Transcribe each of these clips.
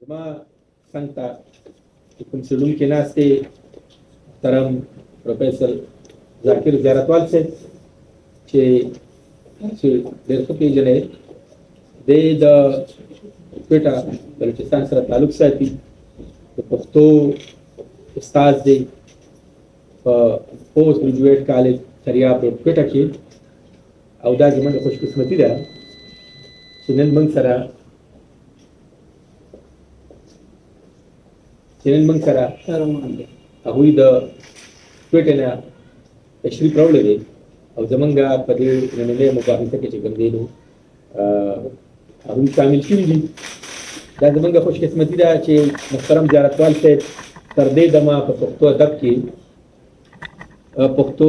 زما څنګ ته چې کوم څېړونکی ناست دی محترم پروفیسر ذاکر زیارتوال صاحب چې تاسو ډېر ښه پېژنئ. دی د کوټه بلوچستان سره تعلق ساتي، د پښتو استاد دی په پوسټ ګریجویټ کالج فریاب روډ کوټه کې. او دا زموږ خوشقسمتي ده چې نن موږ سره هغوی د کوټې نه تشریف راوړی دی او زمونږ په دې نننۍ مباحثه کې چې کوم دی نو هغوی شامل شوي دي. دا زمونږ خوشقسمتي ده چې محترم زیارتوال صاحب تر دې دمه په پښتو ادب کې پښتو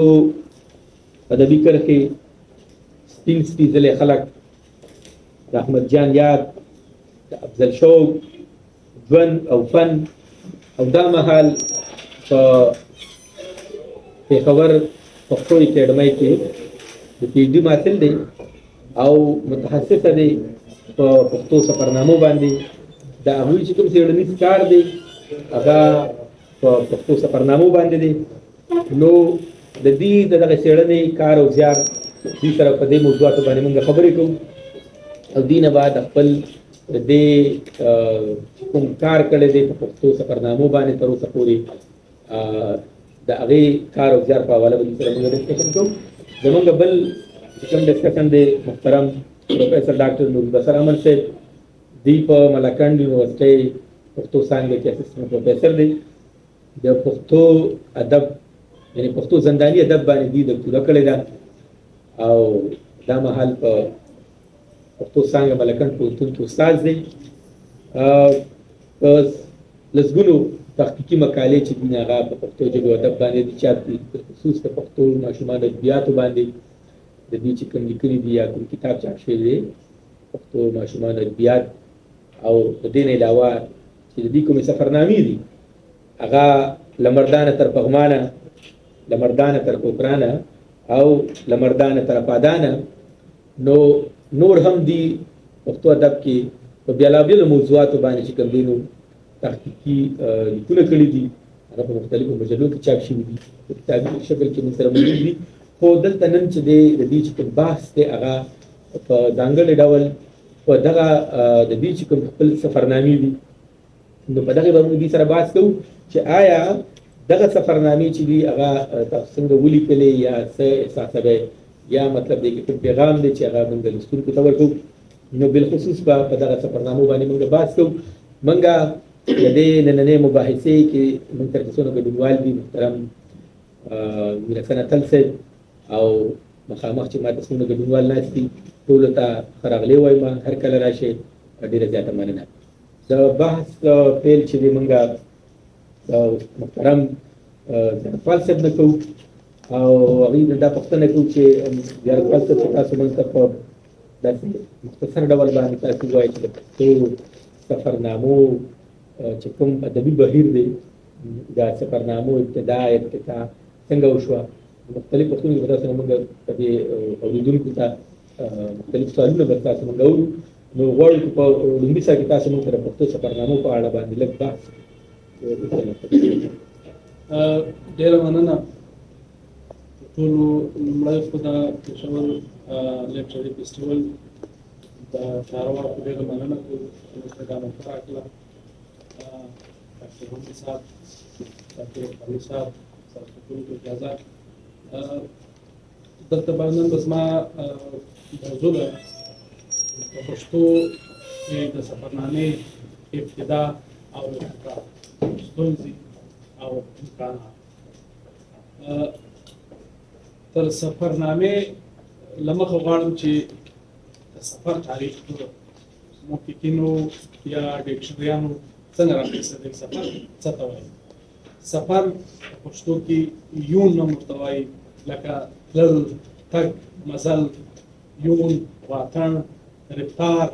ادبي کرښې سپین سپېڅلي خلک د احمد جان یاد، د افضل شوق، ژوند او فن او دا مهال په پېښور پښتو اکیډمۍ کې د پی ایچ ډي محصل دی او متخصصه دی په پښتو سفرنامو باندې. د هغوی چې کوم څېړنیز کار دی هغه په پښتو سفرنامو باندې دی. نو د دې دغه څېړنې کار او زیار دې سره په دې موضوعاتو باندې موږ خبرې کوو او دې نه بعد خپل د دې کوم کار کړی دی په پښتو سفرنامو باندې تر اوسه پورې د هغې کار او زیار په حواله باندې سره موږ ډسکشن کوو. زموږ بل چې کوم ډسکشن دی محترم پروفیسر ډاکټر نورالبصر احمد صاحب، دی په ملاکنډ یونیورسټۍ پښتو څانګه کې اسسټنټ پروفیسر دی. د پښتو ادب یعنې پښتو زنداني ادب باندې دی دکتورا کړې ده او دا مهال په پښتو څانګه ملاکنډ پوهنتون کې استاد دی. په لسګونو تحقیقي مقالې چې دي هغه په پښتو ژبې او ادب باندې دي، چاپ دي خصوص د پښتو ماشومانو ادبیاتو باندې د دې چې کوم لیکلي دي یا کوم کتاب چاپ شوی دی پښتو ماشومانو ادبیات. او د دې نه علاوه چې د دې کومې سفرنامې دي هغه لمردانه تر پغمانه، لمردانه تر کوکرانه او لمردانه تر پادانه. نو نور هم دي پښتو ادب کې په بېلابېلو موضوعاتو باندې چې کوم دی نو تحقیقي لیکونه کړي دي، هغه په مختلفو مجلو کې چاپ شوي دي، په کتابي شکل کې موږ سره موجود دي. خو دلته نن چې دی د دې چې کوم بحث دی هغه په ځانګړي ډول په دغه د دې چې کوم خپل سفرنامې دي نو په دغې به موږ دې سره بحث کوو چې آیا دغه سفرنامې چې دي هغه تاسو څنګه ولیکلې یا څه احساسوئ یا مطلب دی کوم پیغام دی چې هغه موږ لوستونکو ته ورکوو. نو بالخصوص به په دغه سفرنامو باندې موږ بحث کوو. موږ د دې نننۍ مباحثې کې موږ سره چې څونه ګډونوال دي محترم میر حسن اتل صاحب او مخامخ چې ماته څونه ګډونوال ناست دي ټولو ته ښه راغلی وایم، هر کله راشئ، ډېره زیاته مننه. د بحث پیل چې دی موږ محترم زیارتوال صاحب نه کوو او هغوی نه دا پوښتنه کوو چې زیارتوال صاحب چې تاسو موږ ته په داسې مختصر ډول باندې تاسو ووایئ چې د پښتو سفرنامو چې کوم ادبي بهیر دی دا سفرنامو ابتدا ارتقا څنګه وشوه. مختلف پوښتنو کې به تاسو نه موږ په دې اورېدونکو ته مختلف سوالونه به تاسو موږ اورو. نو غواړو چې په لومړي سر کې تاسو موږ سره پښتو سفرنامو په اړه باندې لږ بحث. ډېره مننه. ټولو لومړی خو د پېښور لټرري فېسټیول د چارواکو ډېره مننه کوو چې موږ ته دا موقع راکړه. ډاکټر حمید صاحب، ډاکټر علي صاحب، سره ټولو اجازه دلته باندې نن زما موضوع ده په پښتو کې د سفرنامې ابتدا او ارتقا، ستونزې او امکانات. تر سفرنامې له مخه غواړم چې د سفر تعریف کړو. محققینو یا ډکشنریانو څنګه راخیسته دی سفر څه ته وایي. سفر په پښتو کې یون نوم ورته وایي، لکه تلل، تګ، مزل، یون، واټن، رفتار،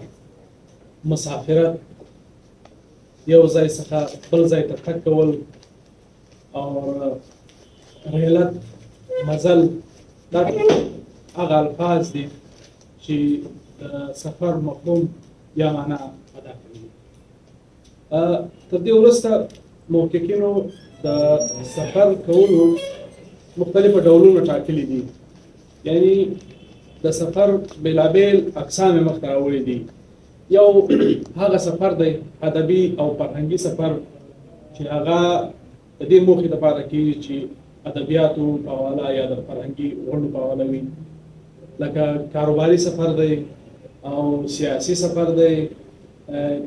مسافرت، یو ځای څخه بل ځای ته تګ کول او رحلت، مزل. دا هغه الفاظ دي چې د سفر مفهوم یا معنا ادا کوي. تر دې وروسته محققینو د سفر کولو مختلفه ډولونه ټاکلي دي، یعنی د سفر بېلابېل اقسام یې مخته راوړي دي. یو هغه سفر دی ادبي او فرهنګي سفر چې هغه د دې موخې لپاره کېږي چې ادبیاتو په حواله یا د فرهنګي غونډو په حواله وي، لکه کاروباري سفر دی او سیاسي سفر دی،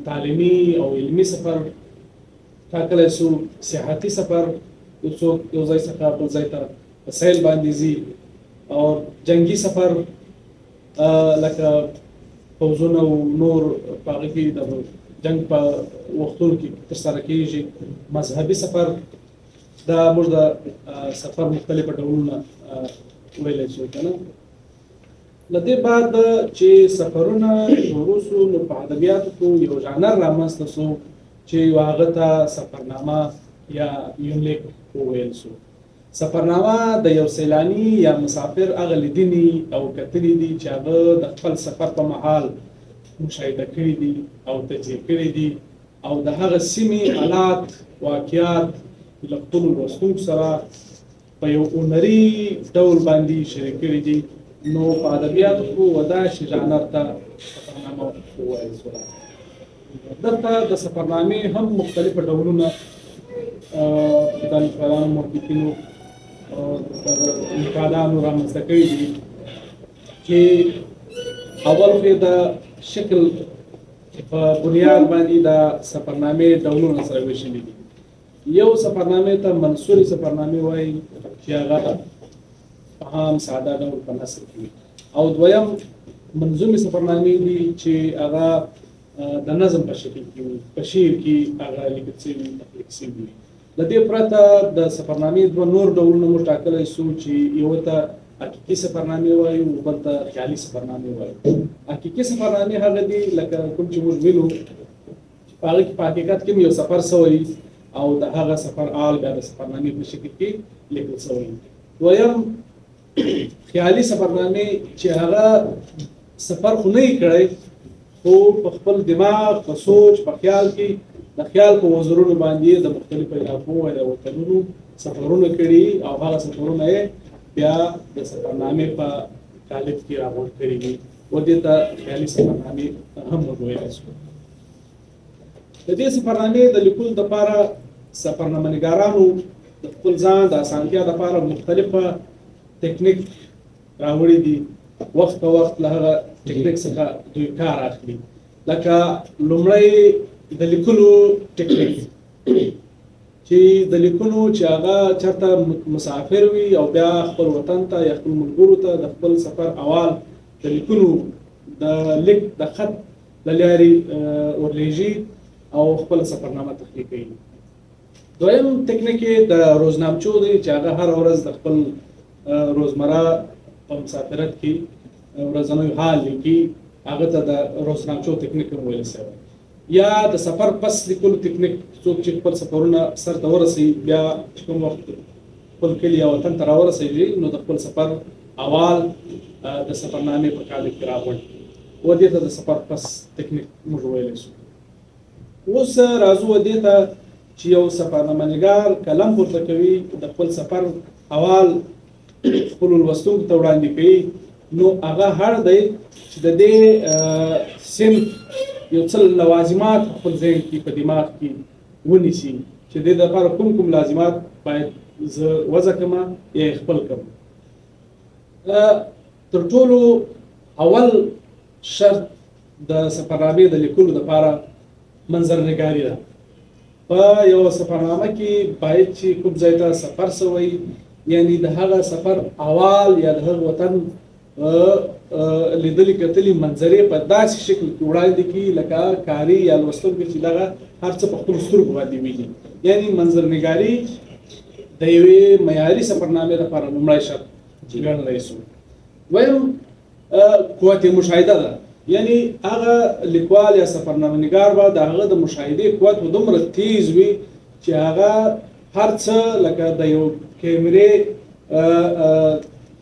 تعلیمي او علمي سفر ټاکلی سو، سیاحتي سفر یو څوک یو ځای څخه بل ځای ته په سیل باندې ځي، او جنگي سفر لکه پوځونه او نور په هغه کې د جنګ په وختونو کې ترسره کېږي. مذهبي سفر دا موږ د سفر مختلفه ډولونه ویلی شو که نه. له دې بعد چې سفرونه شروع سو نو په ادبیاتو کې یو ژانر رامنځته سو چې یو هغه ته سفرنامه یا یونلیک وویل سو. سفرنامه د یو سیلاني یا مسافر هغه لیدنې او کتنې دي چې هغه د خپل سفر په مهال مشاهده کړي دي او تجزیه کړي دي او د هغه سیمې حالات واقعات له خپلو لوستونکو سره په یو هنري ډول باندې شریک کړي دي. نو په ادبیاتو کې وداسې ژانر ته سفرنامه وویل سوله. دلته د سفرنامې هم مختلفه ډولونه د لیکوالانو محققینو لیکوالانو رامنځته کړي دي چې اول خو د شکل په بنیاد باندې د سفرنامې ډولونه سره ویشلي دي. یو سفرنامې ته منثوري سفرنامې وایي چې هغه په عام ساده ډول په نثر کې وي، او دویم منظومي سفرنامې دي چې هغه د نظم په شکل کې وي، په شعر کې هغه لیکل شوي تخلیق شوي وي. له دې پرته د سفرنامې دوه نور ډولونه موږ ټاکلی سو چې یو ته حقیقي سفرنامې وایي او بل ته خیالي سفرنامې وایي. حقیقي سفرنامې هغه دي لکه کوم چې موږ ویلو په هغه کې په حقیقت کې یو سفر سوی او د هغه سفر آل بیا د سفرنامې په شکل کې لیکل سوی. دویم خیالي سفرنامې چې هغه سفر خو نه یې کړی خو په خپل دماغ په سوچ په خیال کې د خیال په وزرونو باندې د مختلفو علاقو او د وطنونو سفرونه کړي او هغه سفرونه یې بیا د سفرنامې په قالب کې راغونډ کړي دي او دې ته خیالي سفرنامې هم وویل شو. د دې سفرنامې د لیکلو دپاره سفرنامه‌نګارانو د خپل ځان د اسانتیا دپاره مختلفه ټکنیک راوړي دي. وخت په وخت له هغه ټکنیک څخه دوی کار اخلي، لکه لومړی د لیکلو ټکنیک چې د لیکلو چې هغه چېرته مسافر وي او بیا خپل وطن ته یا خپل ملګرو ته د خپل سفر احوال د لیکلو د لیک د خط له لارې ورلیږي او خپل سفرنامه تخلیق کوي. دویم ټکنیک یې د روزنامچو دی چې هغه هره ورځ د خپل روزمره په مسافرت کې ورځنی حال لیکي، هغه ته د روزنامچو ټکنیک هم ویل شوی. یا د سفر پس لیکلو ټکنیک، څوک چې خپل سفرونه سر ته ورسوي بیا چې کوم وخت خپل کلي یا وطن ته راورسېږي نو د خپل سفر احوال د سفرنامې په قالب کې راغونډي و دې ته د سفر پس ټکنیک موږ ویلی شو. اوس راځو و دې ته چې یو سفرنامه‌نګار قلم پورته کوي د خپل سفر احوال خپلو لوستونکو ته وړاندې کوي، نو هغه هر دی چې د دې صنف یو څه لوازمات خپل ذهن کې په دماغ کې ونیسي چې د دې لپاره کوم کوم لازمات باید زه وضع کړم یا خپل کړم. تر ټولو اول شرط د سفرنامې د لیکلو لپاره منظرنګاري ده. په یو سفرنامه کې باید چې کوم ځای ته سفر سوی، یعنی د هغه سفر احوال یا د هغه وطن لیدلې کتلې منظرې په داسې شکل کې وړاندې کړي لکه کاري یا لوستونکي چې دغه هر څه په خپلو سترګو باندې ویني. یعنی منظرنګاري د یوې معیاري سفرنامې لپاره لومړی شرط ګڼلی شو. دویم قوت مشاهده ده، یعنی هغه لیکوال یا سفرنامه‌نګار به د هغه د مشاهدې قوت دومره تیز وي چې هغه هر څه لکه د یو کیمرې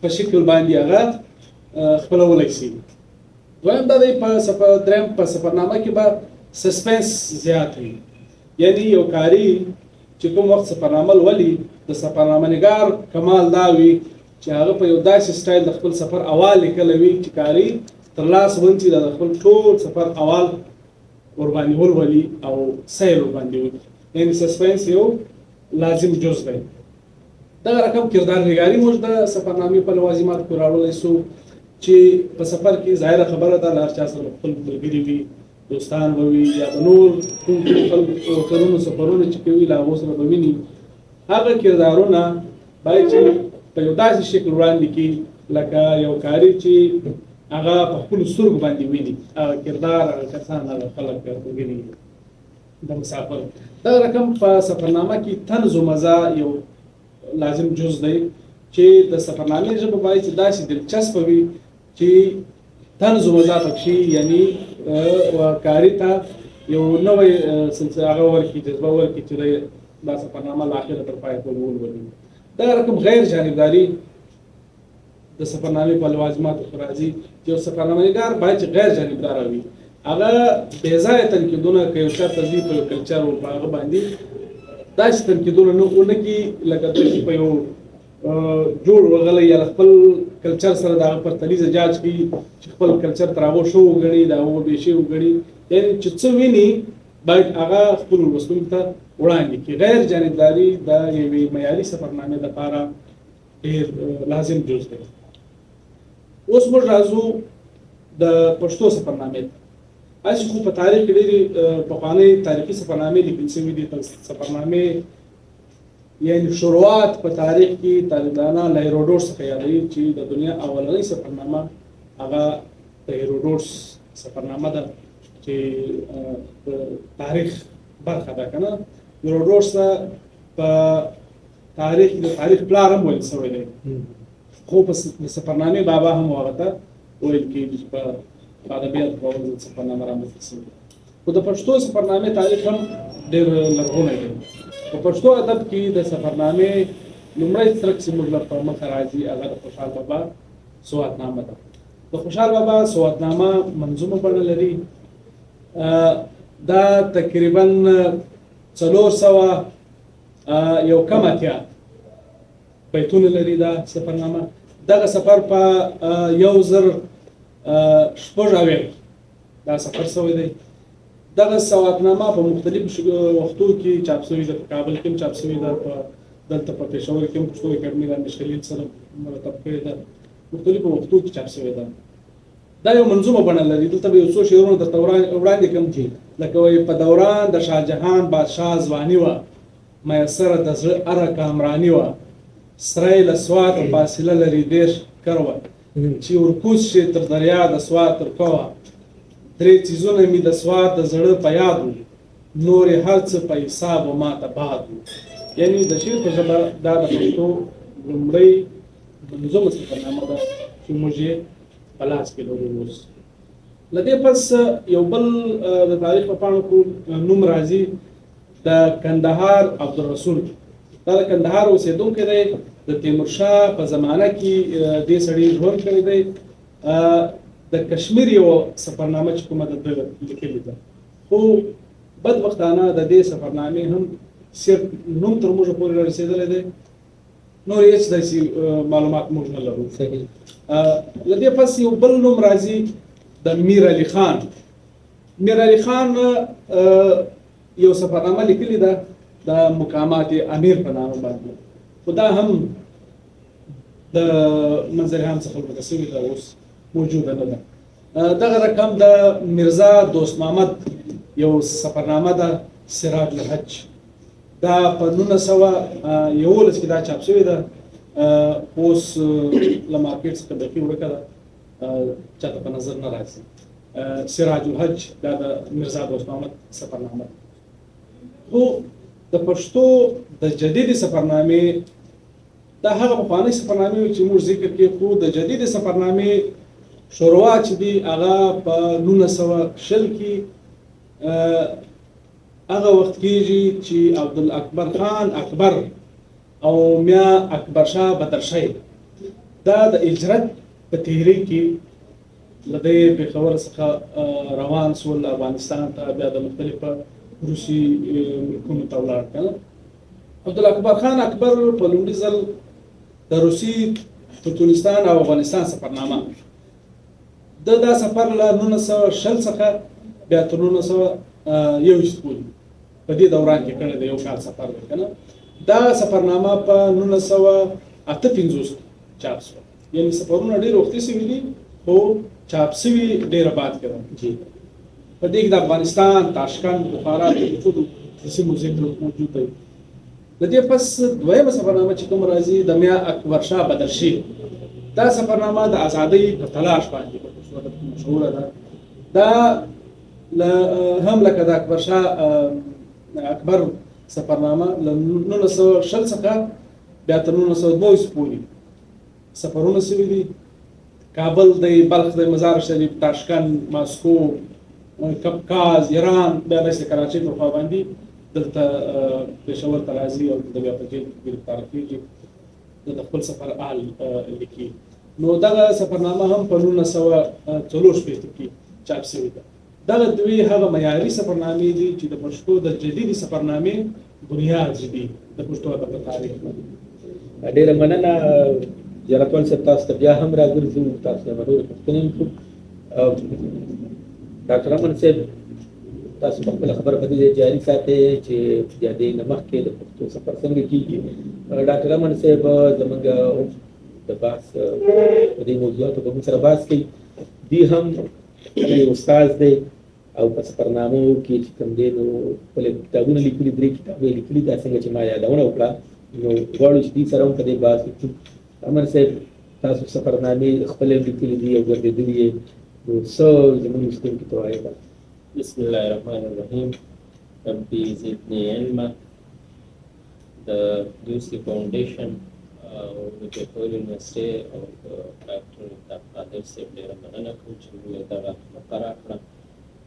په شکل باندې هغه خپلولی شي. دویم دا دی دریم په سفرنامه کې به سسپنس زیات وي، یعنی یو کاری چې کوم وخت سفرنامه لولي د سفرنامه نګار کمال دا وي چې هغه په یو داسې سټایل د خپل سفر اول لیکلی وي چې کاری تر لاس ونڅي د خپل ټول سفر اول ورباندې ولولي او سیر ورباندې وکړي. یعنی سسپنس یو لازم جز دی. دغه رقم کردار نګاري موږ د سفرنامې په لوازماتو کې راوړلی سو چې په سفر کې ظاهره خبره ده له هر چا سره خپل ملګري وي، دوستان به وي، یا د نور کوم خلک وطنونو سفرونه چې کوي له هغو سره به ویني. هغه کردارونه باید چې په یو داسې شکل وړاندې کړي لکه یو کاري چې هغه په خپلو سترګو باندې ویني، هغه کردار، هغه کسان، هغه خلک ویني د مسافر. دغه رقم په سفرنامه کې طنز و مزه یو لازم جز دی چې د سفرنامې ژبه باید چې داسې دلچسپه وي چې طنز و مزه پکې، یعنی کاري ته یو نوی سلسله هغه ورکړي، جذبه ورکړي چې دا سفرنامه له اخره تر پایه پورې ولولي. دغه رقم غیر جانبداري د سفرنامې په لوازماتو کې راځي چې یو سفرنامه‌نګار باید چې غیر جانبدار وي. هغه بې ځایه تنقیدونه که یو چا ته ځي په یو کلچر او په هغه باندې داسې تنقیدونه نه کړي لکه داسې په یو جوړ وغلی یا خپل کلچر سره د هغه پرتلیزه جاج کړي چې خپل کلچر تر هغو ښه وګڼي، د هغو بې شی وګڼي. یعنی چې څه ویني باید هغه خپلو لوستونکو ته وړاندې کړي. غیر جانبداري د یوې معیاري سفرنامې دپاره ډېر لازم جز دی. اوس موږ راځو د پښتو سفرنامې ته. هسې خو په تاریخ کې ډېرې پخوانۍ تاریخي سفرنامې لیکل شوي دي. سفرنامې یعنې شروعات په تاریخ کې تاریخدانان له هیروډوټس څخه یادوي چې د دنیا اولنۍ سفرنامه هغه د هیروډوټس سفرنامه ده چې د تاریخ برخه ده که نه. هیروډوټس ته په تاریخ د تاریخ پلار هم ویل شوی دی، خو په سفرنامې بابا هم هغه ته ویل کېږي چې په ادبیاتو په ډول سفرنامه رامنځته شوې. خو د پښتو سفرنامې تاریخ هم ډېر لرغونی دی. په پښتو ادب کې د سفرنامې لومړی څرک چې موږ له په مخه راځي هغه د خوشحال بابا سواتنامه ده. د خوشحال بابا سواتنامه منظومه بڼه لري. دا تقریبا 400 یو کم اتیا بیتونه لري دا سفرنامه. دغه سفر په 1000 دا سفر شوی دی. دغه سواتنامه په مختلفو وختو کې چاپ شوې ده. په کابل کې هم چاپ شوې ده، دلته په پېښور کې هم پښتو اکاډمي رامش خلیل سره مرتب کړې ده. مختلفو وختو کې چاپ شوې ده. دا یو منظومه بڼه لري. دلته به یو څو شعرونه درته وړاندې کړم چې لکه وایي په دوران د شاهجهان بادشاه ځواني وه، میسره د زړه اره کامراني وه، سری له سوات فاصله لري دېرش کروه، چې ورکوز شي تر دریا د سوات تر کوه، درې څیزونه مې د سوات د زړه په یاد وو، نور یې هر څه په حساب و ماته باد وو. یعنی د شعر په ژبه دا د پښتو لومړۍ منظومه سفرنامه ده چې موږ یې په لاس کې لرو اوس. له دې پس یو بل د تاریخ په پاڼو کې نوم راځي د کندهار عبدالرسول. دا د کندهار اوسېدونکی دی. د تیمورشاه په زمانه کې دې سړي ژوند کړی دی. د کشمیر یو سفرنامه چې کومه ده لیکلې ده، خو بدبختانه د دې سفرنامې هم صرف نوم تر موږ پورې رارسېدلی دی، نور هېڅ داسې معلومات موږ نه لرو. له دې پس یو بل نوم راځي د میر علي خان. میر علي خان یو سفرنامه لیکلې ده د مقامات امیر په نامه باندې، خو دا هم د منظر عام څخه ورکه شوې ده، اوس موجوده نه ده. دغه رقم د میرزا دوست محمد یو سفرنامه ده سراج الحج. دا په 1911 کې دا چاپ شوې ده، اوس له مارکېټ څخه بیخي ورکه ده، چاته په نظر نه راځي. سراج الحج دا د میرزا دوست محمد سفرنامه ده. خو د پښتو د جدیدې سفرنامې دا هغه پخوانۍ سفرنامې چې موږ ذکر کې، خو د جدیدې سفرنامې شروعات چې دي هغه په 1920 کې هغه وخت کېږي چې عبدالاکبر خان اکبر او میا اکبر شاه بدرشاه دا د هجرت په تحریک کې له دې پېښور څخه روان سول افغانستان ته، بیا د مختلفو روسي ملکونو ته ولاړ که نه. عبدالاکبر خان اکبر په لومړي ځل د روسي ترکمنستان او افغانستان سفرنامه دا سفر له 1920 څخه بیا تر 1921 پورې په دې دوران کې کړی دی، یو کال سفر دی که نه. دا سفرنامه په 1958 چاپ شوه، یعنې سفرونه ډېر وختي شوي دي خو چاپ شوي ډېره بعد کې ده. په دې کې د افغانستان، تاشکند، بخارا د ټولو سیمو ذکر موجود دی. د دې پس دویمه سفرنامه چې کوم راځي د میا اکبر شاه بدرشي، دا سفرنامه د ازادۍ په تلاش باندې مشهوره ده. دا هم لکه د اکبر شاه اکبر سفرنامه له 1920 څخه بیا تر 1922 پورې سفرونه شوي دي. کابل دی، بلخ دی، مزار شریف، تاشکند، ماسکو، کفکاز، ایران، بیا داسې کراچۍ پر خوا باندې دلته پېښور ته راځي او د بیا په جیل کې ګرفتاره کېږي، د خپل سفر حال لیکي. نو دغه سفرنامه هم په 1964 کې چاپ شوې ده. دغه دوی هغه معیاري سفرنامې دي چې د پښتو د جدیدي سفرنامې بنیاد دي د پښتو ادب په تاریخ باندې. ډېره مننه جنرال صاحب، تاسو ته بیا هم راګرځو، تاسو نه نور پوښتنې وکړو. ډاکټر امن صاحب، تاسو په خپله خبره په دې جاري ساتئ چې د دې نه مخکې د پښتو سفر څنګه کېږي. ډاکټر امن صاحب زموږ د بحث په دې موضوعاتو به موږ سره بحث کوي. دی هم یو استاد دی او په سفرنامو کې چې کوم دی نو خپل کتابونه لیکلي، 3 کتابونه لیکلي. دا څنګه چې ما یادونه وکړه نو غواړو چې دې سره هم په دې بحث وکړو. امن صاحب، تاسو سفرنامې خپل لیکلي دي او ګرځېدلي یې، نو څه زموږ لوستونکو ته وایي؟ بسم الله الرحمن الرحیم. ربي زدني علما. د دوستي فاونډیشن او د پېښور یونیورسټۍ او ډاکټر عبدالقادر صاحب ډېره مننه کوم چې موږ دغه مقرره کړه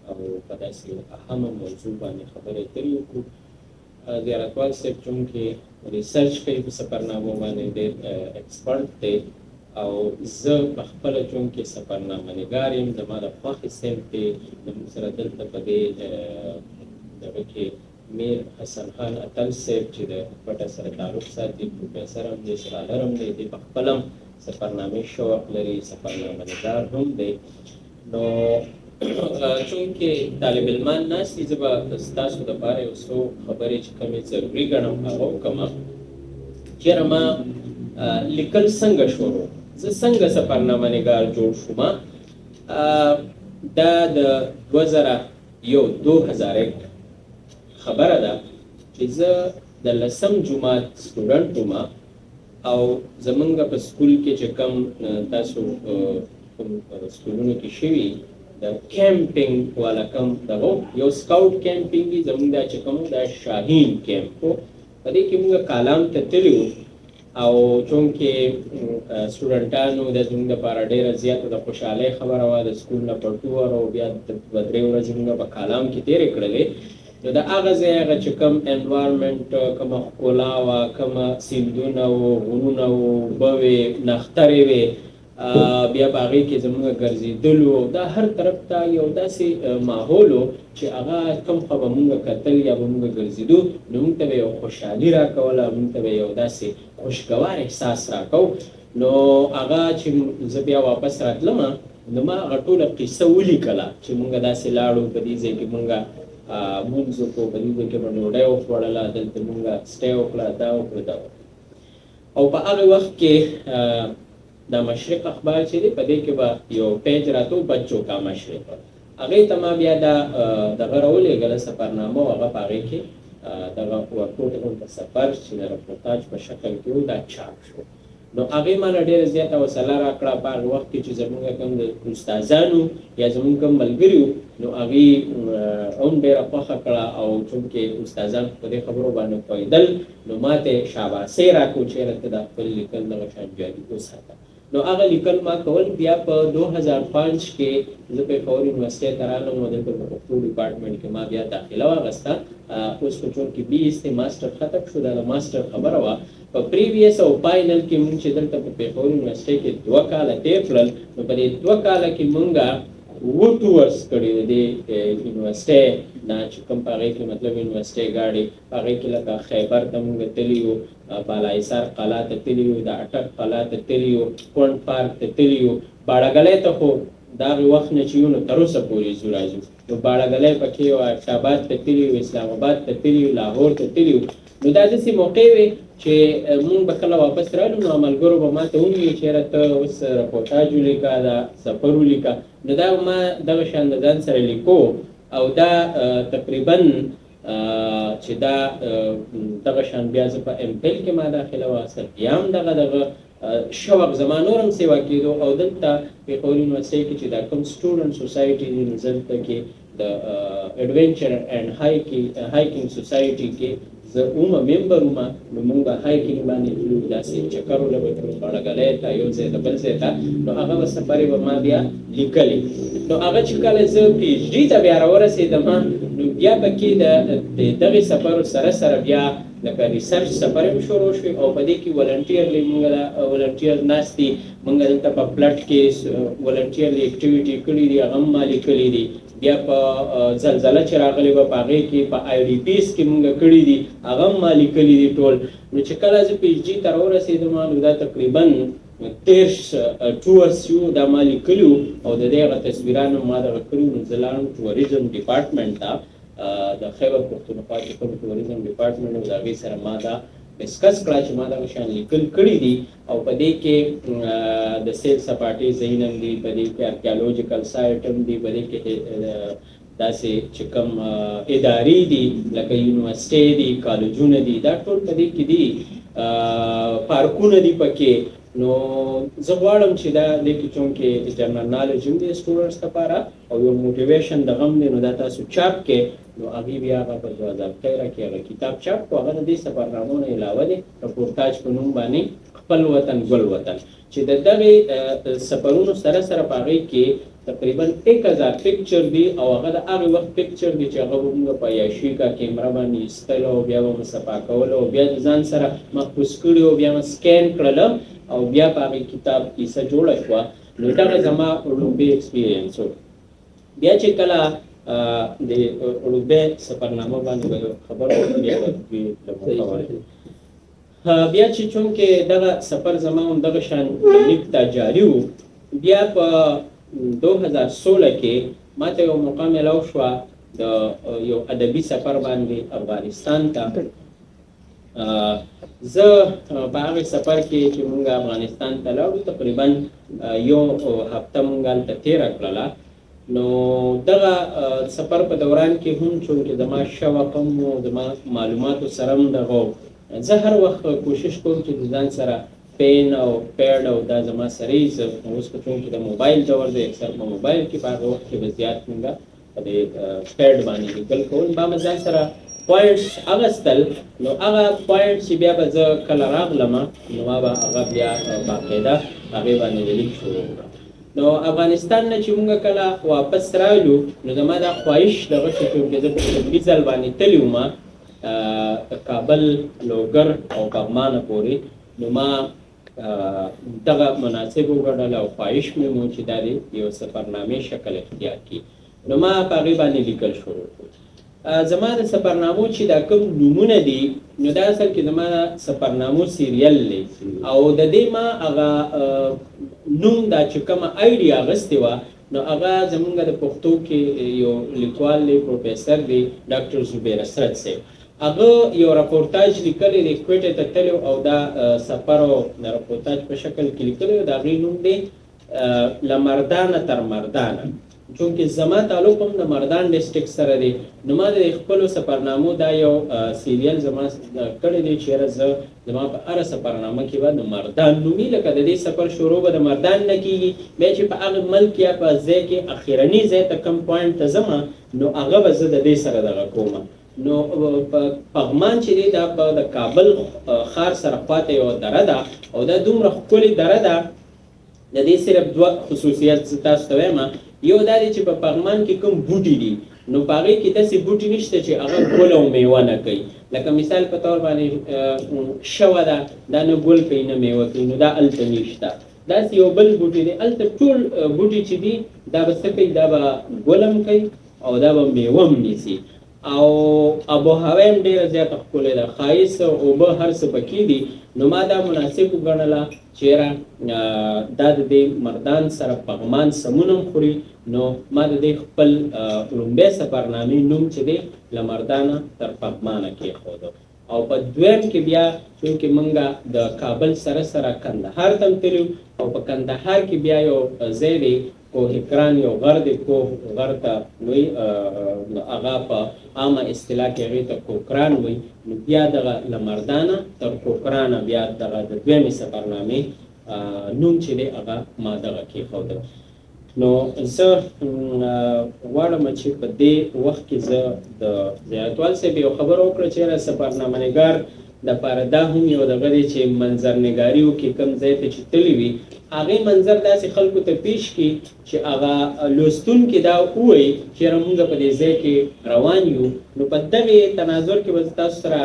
او په داسې اهمه موضوع باندې خبرې اترې وکړو. زیارتوال صاحب چونکې ریسرچ کوي په سفرنامو باندې ډېر ایکسپرټ دی او زه په خپله چونکې سفرنامه نګار یم، زما د خوښې صنف دی. زموږ سره دلته په دې دغه کې میر حسن خان اتل صاحب چې د پټه سره تعلق ساتي، پروفیسر هم دی، سکالر هم دی، دی په خپله هم سفرنامې شوق لري، سفرنامه نګار هم دی. نو چونکې طالب علمان ناست دي، زه به ستاسو دپاره یو څو خبرې چې کومې ضروري ګڼم هغه وکړم. چېرې ما لیکل څنګه شروع، زه څنګه سفرنامه نګار جوړ شوم. دا د 2001 خبره ده چې زه د 10م جماعت سټوډنټ وم او زمونږ په سکول کې چې کوم تاسو کوم سکولونو کې شوي د کیمپینګ والا کوم دغه یو سکاوټ کیمپینګ دی، زمونږ دا چې کوم دا شاهین کیمپ و، په دې کې موږ کالام ته تللي وو او چونکې سټوډنټانو د زموږ دپاره ډېره زیاته د خوشحالۍ خبره وه. د سکول نه په ټور او بیا د 2-3 ورځې موږ په کالام کې تېرې کړلې. نو د هغه ځای هغه چې کوم انوایرمنټ، کومه ښکلا وه، کومه سیندونه وو، غرونه وو، اوبه وې، نښترې وې، بیا په هغې کې زموږ ګرځېدلو، دا هر طرف ته یو داسې ماحول و چې هغه کوم خوا به مونږ کتل یا به مونږ ګرځېدو نو مونږ ته به یو خوشحالي راکوله، مونږ ته به یو داسې خوشګوار احساس راکو. نو هغه چې زه بیا واپس راتلم نو ما هغه ټوله قصه ولیکله چې مونږ داسې لاړو، په دې ځای کې مونږ مونځ وکړو، په دې ځای کې به ډوډۍ وخوړله، دلته مونږ سټی وکړه، دا وکړو دا وکړو. او په هغه وخت کې دا مشرق اخبار چې دی په دې کې به یو پیج راتو بچو کا مشرق، هغې ته ما بیا دغه راولېږله سفرنامه او هغه په هغې کې دغه ورکوټ غونته سفر چې د رپورتاج په شکل کې و دا چاپ شو. نو هغې ماله ډېره زیاته حوصله راکړه په هغه وخت کې چې زموږ کوم د استادانو یا زموږ کوم ملګري وو نو هغې هم ډېره خوښه کړه او چونکې استادان په دې خبرو باندې پوهېدل نو ما ته شاباسۍ راکړو چېرې ته دا خپل لیکل دغه شان جاري وساته. نو هغه لیکل ما کول بیا په 2005 کې زه پېښور یونیورسټۍ ته رالم او دلته په پښتو ډپارټمنټ کې ما بیا داخله واخیسته. اوس خو چونکې BSc ماسټر ختم شو، دا د ماسټر خبره وه. په پریویس او فاینل کې مونږ چې دلته په پېښور یونیورسټۍ کې 2 کاله تېر کړل نو په دې 2 کاله کې مونږ و ټورس کړي د یونیورسيټي نه چې کوم په هغې کې مطلب یونیورسيټي ګاډي په هغې کې لکه خیبر ته مونږ تللي یو، بالاحصار قلعه ته تللي یو، د اټک قلعه ته تللي یو، کونډ پارک ته تللي یو. باړهګلی ته خو د هغې وخت نه چې یو نو تر اوسه پورې ځو راځو. نو باړهګلی پکې یو، اشاباد ته تللي یو، اسلام آباد ته تللي یو، لاهور ته تللي یو. نو دا داسې موقع وې چې مونږ به کله واپس رالو نو ملګرو به ما ته وویل چېرې ته اوس رپورټاج ولیکه، دا سفر ولیکه. نو دا ما دغه شان د ځان سره لیکو او دا تقریبا چې دا دغه شان بیا زه په ایم پیل کې ما داخله واخیستل، بیا هم دغه شوق زما نور هم سیوا کېدو. او دلته پېښور یونیورسټۍ کې چې دا کوم سټوډنټ سوسایټي دي نو زه دلته کې د ایډونچر اینډ هایکینګ سوسایټي کې زه اومه ممبر وم. نو موږ به هایکینګ باندې تلو، داسې چکرونه به کړو باړهګلی ته، یو ځای ته بل ځای ته. نو هغه به سفرې به ما بیا لیکلې. نو هغه چې کله زه پی ایچ ډي ته بیا راورسېدم نو بیا پکې د دغې سفرو سره سره بیا لکه ریسرچ سفرې هم شروع شوې او په دې کې ولنټیرلی موږ ولنټیر ناست دي. موږ دلته په پلټ کې ولنټیرلی اکټیویټي کړي دي، هغه هم ما لیکلي دي. بیا په زلزله چې راغلې وه په هغې کې په آی ډي پیز کې موږ کړي دي، هغه هم ما لیکلي دي ټول. نو چې کله زه پی ایچ ډي ته راورسېدم نو دا تقریبا 13 ټورس یو، دا ما لیکلي وو او د دې هغه تصویران هم ما دغه کړي وو. نو زه لاړم ټوریزم ډپارټمنټ ته، د خیبر پښتونخوا کې کوم ټوریزم ډپارټمنټ و، د هغې سره ما دا ډسکس کړه چې ما دغه شان لیکل کړي دي او په دې کې د سیل سپاټې ځایونه هم دي، په دې کې ارکیالوجیکل سایټ هم دي، په دې کې داسې چې کوم ادارې دي لکه یونیورسټۍ دي، کالجونه دي، دا ټول په دې کې دي، پارکونه دي پکې. نو زه غواړم چې دا دې کې چونکې جنرال نالج هم دی سټوډنټس لپاره او یو موټیویشن دغه هم دی، نو دا تاسو چاپ کې. نو هغې بیا هغه په 2013 کې هغه کتاب چاپ کړو. هغه د دې سفرنامو نه علاوه دی رپورتاج په نوم باندې خپل وطن ګل وطن، چې د دغې سفرونو سره سره په هغې کې تقریبا 1000 پکچر دي او هغه د هغې وخت پکچر دي چې هغه به موږ په یاشیکا کیمره باندې ایستل او بیا به مو صفا کول او بیا د ځان سره محفوظ کړي او بیا مو سکین کړل او بیا په هغې کتاب کیسه جوړه شوه. نو دغه زما لومبی ایکسپیرینس و. بیا چې کله د لومبی سفرنامه باندې به خبر وکړو بیا بیا چې چونکې دغه سفر زما هم دغه شان لیک ته جاري و، بیا په 2016 کې ما ته یو موقع میلاو شوه د یو ادبي سفر باندې افغانستان ته. زه په هغې سفر کې چې مونږ افغانستان ته لاړو تقریبا یو هفته مونږ هلته تېره کړله. نو دغه سفر په دوران کې هم چونکې زما شوق هم و، زما معلوماتو سره هم دغه زه هر وخت کوشش کوم چې د ځان سره پین او پیډ او دا زما سره یې. زه اوس که چونکې د موبایل دور دی اکثر په موبایل کې په هغه وخت کې به زیات مونږ په دې پیډ باندې لیکل کول، با مې ځان سره پوینټس اغستل. نو هغه پوینټس چې بیا به زه کله راغلم نو ما به هغه بیا باقاعده هغې باندې د لیک شروع کړم. نو افغانستان نه چې مونږ کله واپس رالو نو زما دا خواهش دغه شو چې زه په لومړي ځل باندې تللی وم کابل، لوګر او پغمانه پورې. نو ما دغه مناسب وګڼل او خواهش مې و چې دا د یو سفرنامې شکل اختیار کړي. نو ما په هغې باندې لیکل شروع کړو. زما د سفرنامو چې دا کوم نومونه دي نو دا اصل کې زما سفرنامو سیریل دی او د دې ما هغه نوم دا چې کومه آیډیا اخیستې وه نو هغه زمونږ د پښتو کې یو لیکوال دی پروفیسر دی ډاکټر زبیر اسرت صاحب. هغه یو راپورتاج لیکلی دی کویټې ته تللی او دا سفر او د راپورتاج په شکل کې لیکلی د هغې نوم دی له مردانه تر مردانه. چونکې زما تعلق هم د مردان ډسټرکټ سره دی نو ما د خپلو سفرنامو دا یو سیریل زما کړی دی چېرې زه زما په هره سفرنامه کې به د مردان نومي لکه د دې سفر شروع به د مردان نه کېږي بیا چې په هغه ملک یا په ځای کې اخرني ځای ته کم پوینټ ته ځم نو هغه به زه د دې سره دغه کوم. نو پغمان چې دی دا په د کابل ښار سره خواته یوه دره ده او دا دومره ښکلې دره ده. د دې صرف دوه خصوصیت زه تاسو ته وایم. یو دا دی چې په پغمان کې کوم بوټي دي نو په هغې کې داسې بوټي نشته چې هغه ګل او میوه نه کوي. لکه مثال په طور باندې شوه ده دا نه ګل کوي نه میوه کوي نو دا هلته نشته. داسې یو بل بوټي دی هلته ټول بوټي چې دي دا به څه کوي دا به ګلم کوي او دا به میوه هم نیسي او ابو هوا هم ډېره زیاته ښکلې ده ښایست اوبه هر څه پکې دي نو ما دا مناسب وګڼله چېرې دا د دې مردان سره پغمان سمون هم خوري نو ما د دې خپل لومبی سفرنامې نوم چې دی له مردانه تر پغمانه کېښودو او په دویم کې بیا چونکې مونږ د کابل سره سره کندهار ته هم تللو او په کندهار کې بیا یو ځای دی کوه کران یو غر دی کوه غر ته وایي هغه په عامه اصطلاح کې هغې ته کوکران وایي نو بیا دغه له مردانه تر کوکرانه بیا دغه د دویمې سفرنامې نوم چې دی هغه ما دغه کېښوده نو زه غواړم چې په دې وخت کې زه د زیاتوال صاحب یو خبره وکړه چې سفرنامه نګار دپاره دا هم یو دغه دی چې منظرنګاري وکړي کوم ځای ته چې تللی وي هغې منظر داسې خلکو ته پیش کړي چې هغه لوستونکي دا ووایي چېرې مونږ په دې ځای کې روان یو نو په دغې تناظر کې به زه تاسو سره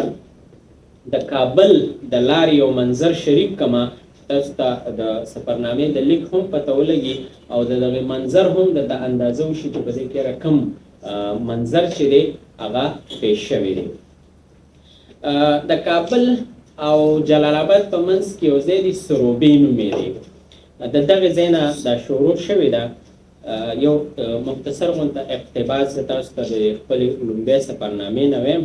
د کابل د لارې یو منظر شریک کړمه تاسو ته د سفرنامې د لیک هم پته ولګي او د دغې منظر هم د اندازه وشي چې په دې کې کوم منظر چې دی هغه پیش شوی دی د کابل او جلال آباد په منځ کې یو ځای دی سروبي نومې دی د دغې ځای نه دا شروع شوې ده یو مختصر غونته اقتباس زه تاسو ته د خپلې لومبۍ سفرنامې نه وایم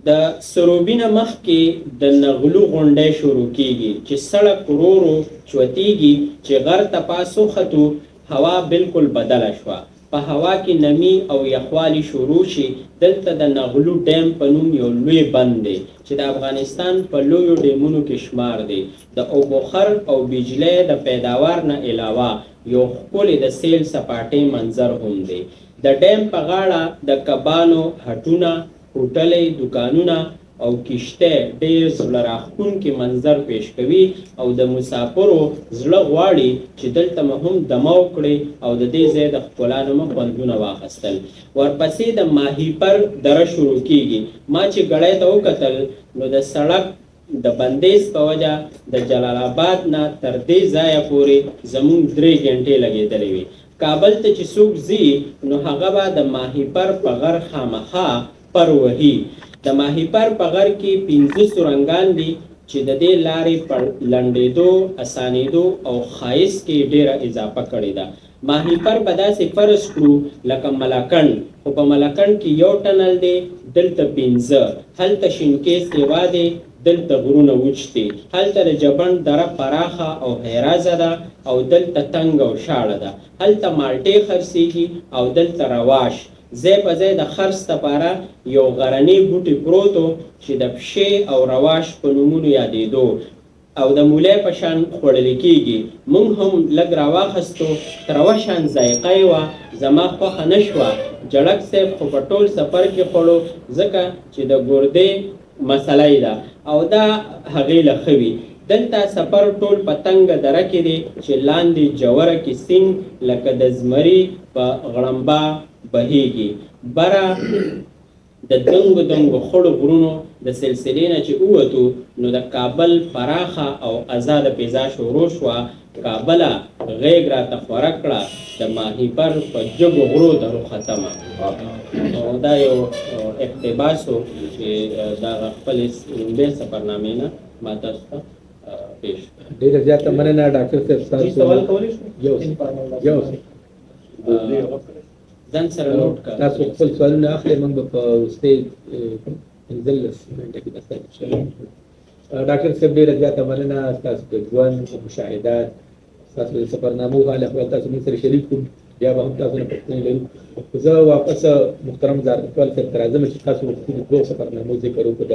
د سروبي نه مخکې د نغلو غونډۍ شروع کیږي چې سړک ورو ورو چوتیږي چې غر ته پاس وختو هوا بالکل بدله شوه په هوا کې نمی او یخوالی شروع شي دلته د نغلو ډیم په نوم یو لوی بند دی چې د افغانستان په لویو ډیمونو کې شمار دی د اوبوخر او بجلی د پیداوار نه علاوه یو ښکلی د سیل سپاټۍ منظر هم دی د ډیم په غاړه د کبانو هټونه هوټلې دکانونه او کشته ډېر زړه راښکونکي منظر پیش کوي او د مسافرو زړه غواړي چې دلته هم دمه وکړي او د دې ځای د ښکلا نه مو خوندونه واخیستل ورپسې د ماهیپر دره شروع کیږي ما چې ګړی ته وکتل نو د سړک د بندیز په وجه د جلال آباد نه تر دې ځایه پورې زموږ 3 غنټې لګېدلې وي کابل ته چې څوک ځي نو هغه به د ماهیپر په غر خامخا پر وهي د ماهیپر په غر کې 15 سرنګان دي چې د دې لارې په لنډېدو اسانېدو او ښایست کې ډېره اضافه کړې ده ماهیپر به داسې فرض کړو لکه ملاکنډ خو په ملاکنډ کې یو ټنل دی دلته 15 هلته شینکې سیوا دی دلته غرونه وچ دي هلته د جبڼ دره پراخه او حیرازه ده او دلته تنګ او شاړه ده هلته مالټې خرڅېږي او دلته رواش ځای په ځای د خرڅ لپاره یو غرنی بوټی پروت و چې د پښې او رواش په نومونو یادېدو او د مولی په شان خوړل کېږي موږ هم لږ راواخیستو تروه شان ذایقه یې وه زما خوښه نه شوه جړک صاحب خو په ټول سفر کې خوړو ځکه چې د ګردې مسله یې ده او دا هغې له ښه وي دلته سفر ټول په تنګه دره کې دی چې لاندې جوره کې سیند لکه د زمري په غړمبا بهیږي بره د دنګو دنګو خړو غرونو د سلسلې نه چې ووتو نو د کابل پراخه او آزاده فضا شروع شوه کابله غیږ راته خوره کړه د ماهیپر په جګو غرو درو ختمه او دا یو اقتباس و چې د خپلې لومبۍ سفرنامې نه ما تاسو ته پیش ډېره زیاته مننه ډاکټر صاحب سوال کولی شو یو ځان سره نوټ کړه تاسو خپل سوالونه اخلئ موږ به په وروستۍ 15 منټه کې درته ډاکټر صاحب ډېره زیاته مننه ستاسو د ژوند مشاهدات ستاسو د سفرنامو حال احوال تاسو موږ سره شریک کړو بیا به هم تاسو نه پوښتنې لرو زه واپس محترم زاړهوال صاحب ته راځم چې تاسو د 2 سفرنامو ذکر وکړو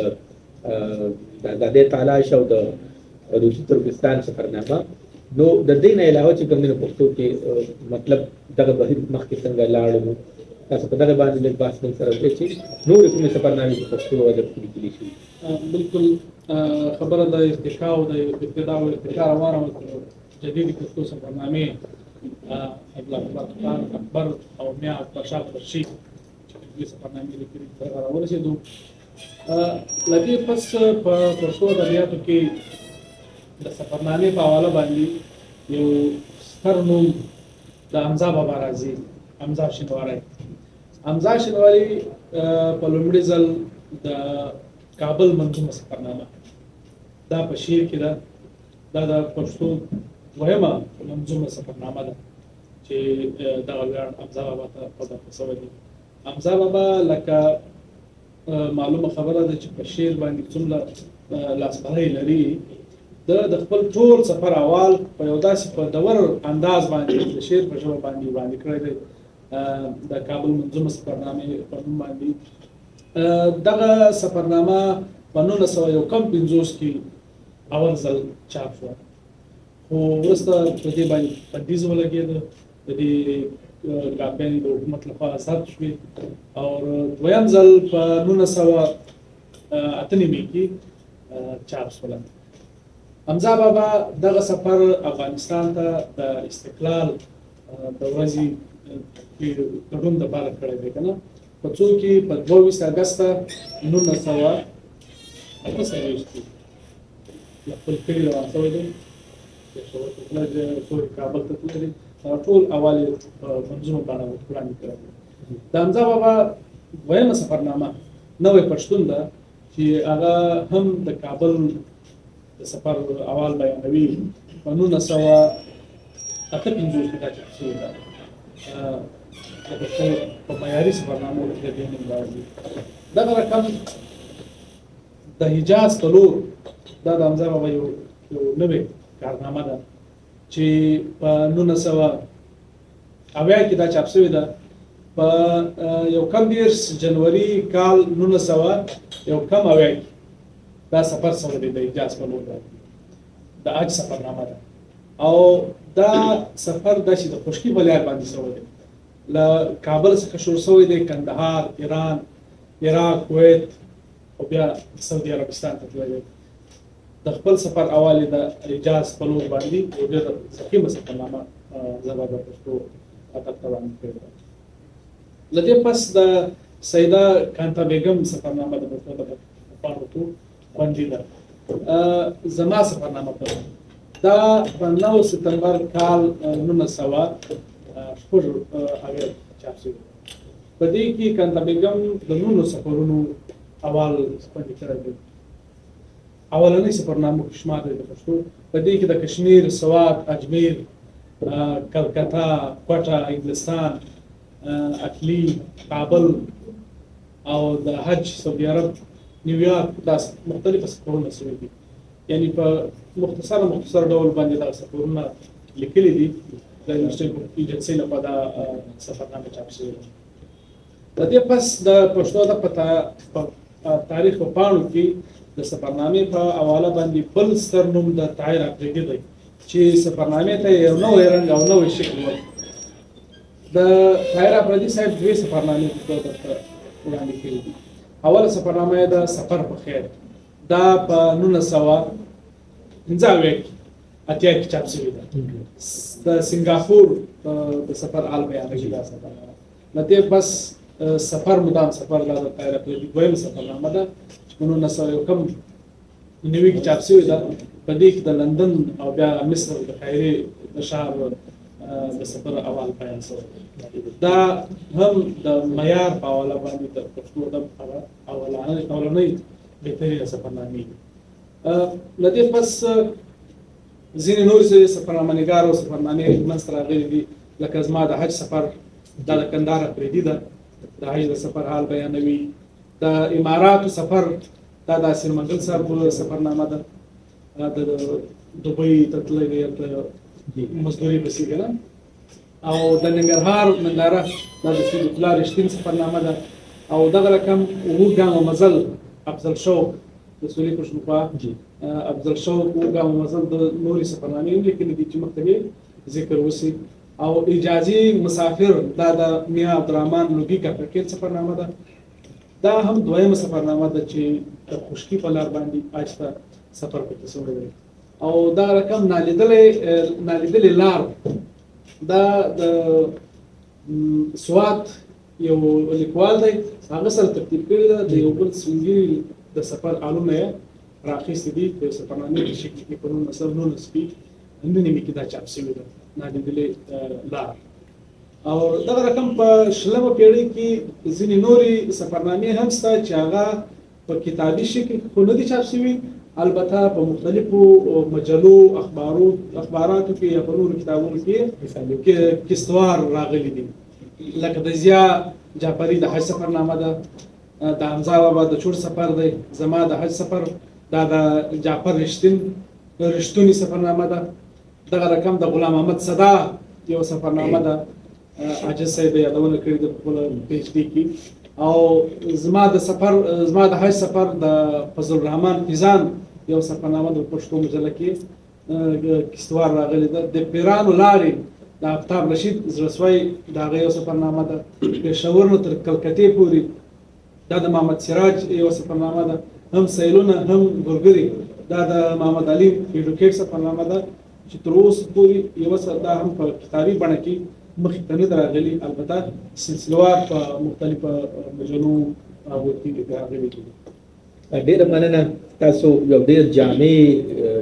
د آزادۍ تلاش او د روسي ترکستان سفرنامه نو د دې نه علاوه چې کوم د پښتو کې مطلب دغه بهیر مخکې څنګه لاړو تاسو په دغه باندې د بحث سره وکړئ چې نور کومې سفرنامې په پښتو ادب کې لیکل شوي بالکل خبره د ارتقا او د ابتدا او ارتقا روانه جدید پښتو سفرنامې خان اکبر او میا اکبر شاه فرشي چې سفرنامې لیکلي هغه راورسېدو له دې پس په پښتو ادبیاتو کې د سفرنامې په حواله باندې یو ستر نوم د حمزه بابا راځي، حمزه شینواری. حمزه شینواری په لومړي ځل د کابل منظومه سفرنامه دا په شعر کې ده، دا د پښتو دویمه منظومه سفرنامه ده چې دغه ویاړ حمزه بابا ته په برخه شوی دی. حمزه بابا لکه معلومه خبره ده چې په شعر باندې څومره لاسبهی لري، د خپل ټول سفر احوال په یو داسې په دور انداز باندې د شعر په ژبه باندې وړاندې کړی دی د کابل منظومه سفرنامې په نوم باندې. دغه سفرنامه په 1951 کې اول ځل چاپ شوه، خو وروسته په دې باندې بندیز ولګېده، د دې کاپیانې د حکومت لخوا ضبط شوې او دویم ځل په 1998 کې چاپ شوله. حمزه بابا دغه سفر افغانستان ته د استقلال د ورځې ګډون دپاره کړی دی که نه، په څو کې په 22 اګست 1948 کې له خپل کلي روان شوی دی، کابل ته تللی دی، ټول اول یې منظومه بڼه وړاندې کړی دی. د حمزه بابا دویمه سفرنامه نوی پښتون ده چې هغه هم د کابل د سفر اول بیانوي، په 1958 کې دا چاپ شوې ده. په معیاري سفرنامو کې د دې نوم راځي. دغه رقم د حجاز په لور دا د حمزه بابا یو نوې کارنامه ده چې په 1990 کې دا چاپ شوې ده. په 21 جنوري کال 1990 دا سفر شوی دی د حجاز په لور، د حج سفرنامه ده او دا سفر داسې د خشکي په لار باندې شوی دی. له کابل څخه شروع شوی دی، کندهار، ایران، عراق، کویت او بیا سعودي عربستان ته تللی دی. د خپل سفر اول د حجاز په لور باندې یو ډېر ضخیمه سفرنامه زما د پښتو ادب ته وړاندې کړې ده. له دې پس د سیده کانتا بیګم سفرنامه د پښتو ادب لپاره باندې ده. زما سفرنامه دا په 9 سپتمبر کال 1900 چاپ شوی. په دې کې کانتا بیګم د 9 سفرونو اول باندې کړی دی. اولنۍ سفرنامه شمار دی د پښتو، په دې کې د کشمیر، سوات، اجمیر، کلکتا، کوټه، انګلستان، اټلی، کابل او د حج، سعودي عرب، نیویارک داسې مختلف سفرونه شوي دي. یعنی په مختصر ډول باندې دا سفرونه لیکلي دي. د یونیورسټي ایجنسۍ لخوا دا سفرنامه چاپ شوې ده. د دې پس د پښتو ادب په تاریخ په پاڼو کې د سفرنامې په حواله باندې بل ستر نوم د طاهر افریدي دی چې سفرنامې ته یو نوی رنګ او نوی شکل ورکړ. د طاهر افریدي صاحب دوې سفرنامې وړاندې کړي دي. اوله سفرنامه یې د سفر په خیر، دا په 1995 کې چاپ شوې ده. د سنګاپور د سفر حال بیانوي دا سفرنامه. له دې بس سفر مدام سفر دا د طاهر افریدي دویمه سفرنامه ده چې په 1991 کې چاپ شوې ده. په دې کې د لندن او بیا مصر د قاهرې د ښار د سفر اول بیان شوی. دا هم د معیار په حواله باندې د پښتو ادب اولنۍ بهترینه سفرنامې دي. له دې پس ځینې نور سفرنامه نګار او سفرنامې منځته راغلي دي، لکه زما د حج سفر دا د کندهار افریدي ده، د حج د سفر حال بیانوي. د اماراتو سفر دا د اسیر منګل صاحب سفرنامه ده، د دوبۍ ته تللی دی، مزدوري پسې که نه. او د ننګرهار ننداره دا د سید الله رښتین سفرنامه ده. او دغه رقم اووه ګامه مزل افضل شوق د سولې پښتونخوا افضل شوق اووه ګامه مزل د نورې سفرنامې هم لیکلي دي چې مخته ذکر وشي. او اجازي مسافر دا د میا عبدالرحمن لوګي کاکړ سفرنامه ده. دا هم دویمه سفرنامه ده چې د خشکي په لار باندې حج ته سفر پکې شوی دی. او دا رقم نالیدلې لار دا د سوات یو لیکوال دی، هغه سره ترتیب کړی ده. د یو بل سپینګیري د سفر حالونه یې راخیستي دي په سفرنامې په شکل کې په 1919 کې نن نیمه کې دا چاپ شوی ده نالیدلې لار او دغه رقم په شلمه پیړۍ کې ځینې نورې سفرنامې هم شته چې هغه په کتابي شکل خو نه دي چاپ شوي، البته په مختلفو مجلو اخباراتو کې یا په نورو کتابونو کې کیستوار راغلي دي، لکه د ضیا جعفري د حج سفرنامه ده، د حمزه بابا د چور سفر دی، زما د حج سفر دا د جعفر رښتونی سفرنامه ده، دغه رقم د غلام محمد صدا یو سفرنامه ده، عاجز صاحب یادونه کړې ده په خپل پیج ډي کې، او زما د حج سفر د فضل الرحمن فیضان یو سفرنامه د پښتو مجله کې کیستوار راغلی ده، د پیرانو لارې د آفتاب رشید زړسوی د هغه یو سفرنامه ده، پېښور نه تر کلکتې پورې دا د محمد سراج یو سفرنامه ده، هم سیلونه هم ګورګري دا د محمد علي ایډوکیټ سفرنامه ده چې تر اوسه پورې یوه دا هم په کتابي بڼه کې مخې ته نه ده راغلي، البته سلسلوار په مختلفو مجلو راغلي دي. ډېره مننه، تاسو یو ډېر جامع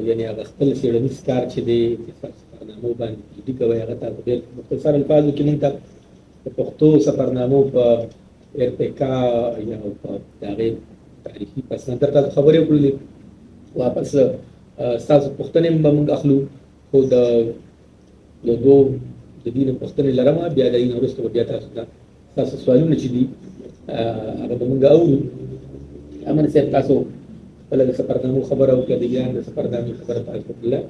یعنې هغه خپل څېړنیز کار چې دی سفرنامو باندې ډي کوئ هغه تاسو ډېر مختصر الفاظو کې موږ ته د پښتو سفرنامو په ارتقا یا په د هغې تاریخي پس نظر تاسو خبرې وکړلې، واپس ستاسو پوښتنې به موږ اخلو، خو د یو دوه د دې نه پوښتنې لرم، بیا د دې نه وروسته به بیا تاسو ته ستاسو سوالونه چې دي هغه به موږ اورو. امن صاحب تاسو خپله د سفرنامو خبره وکړه، د ایران د سفرنامې خبره تاسو وکړله،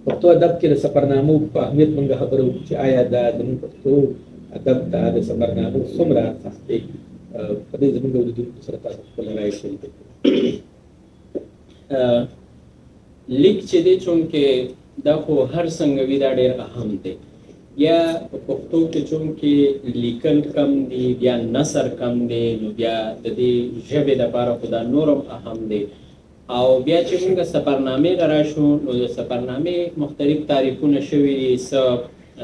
پښتو ادب کې د سفرنامو په اهمیت موږ خبره وکړو چې آیا دا زموږ پښتو ادب ته د سفرنامو څومره اساس دی، په دې زموږ اورېدونکو سره تاسو خپله رایه شریکه کړئ. لیک چې دی چونکې دا خو هر څنګه وي دا ډېر اهم دی، یا په پښتو کې چونکې لیکل کم دي بیا نثر کم دی، نو بیا د دې ژبې دپاره خو دا نور هم اهم دی، او بیا چې موږ سفرنامې ته راشو نو د سفرنامې مختلف تعریفونه شوي دي، څه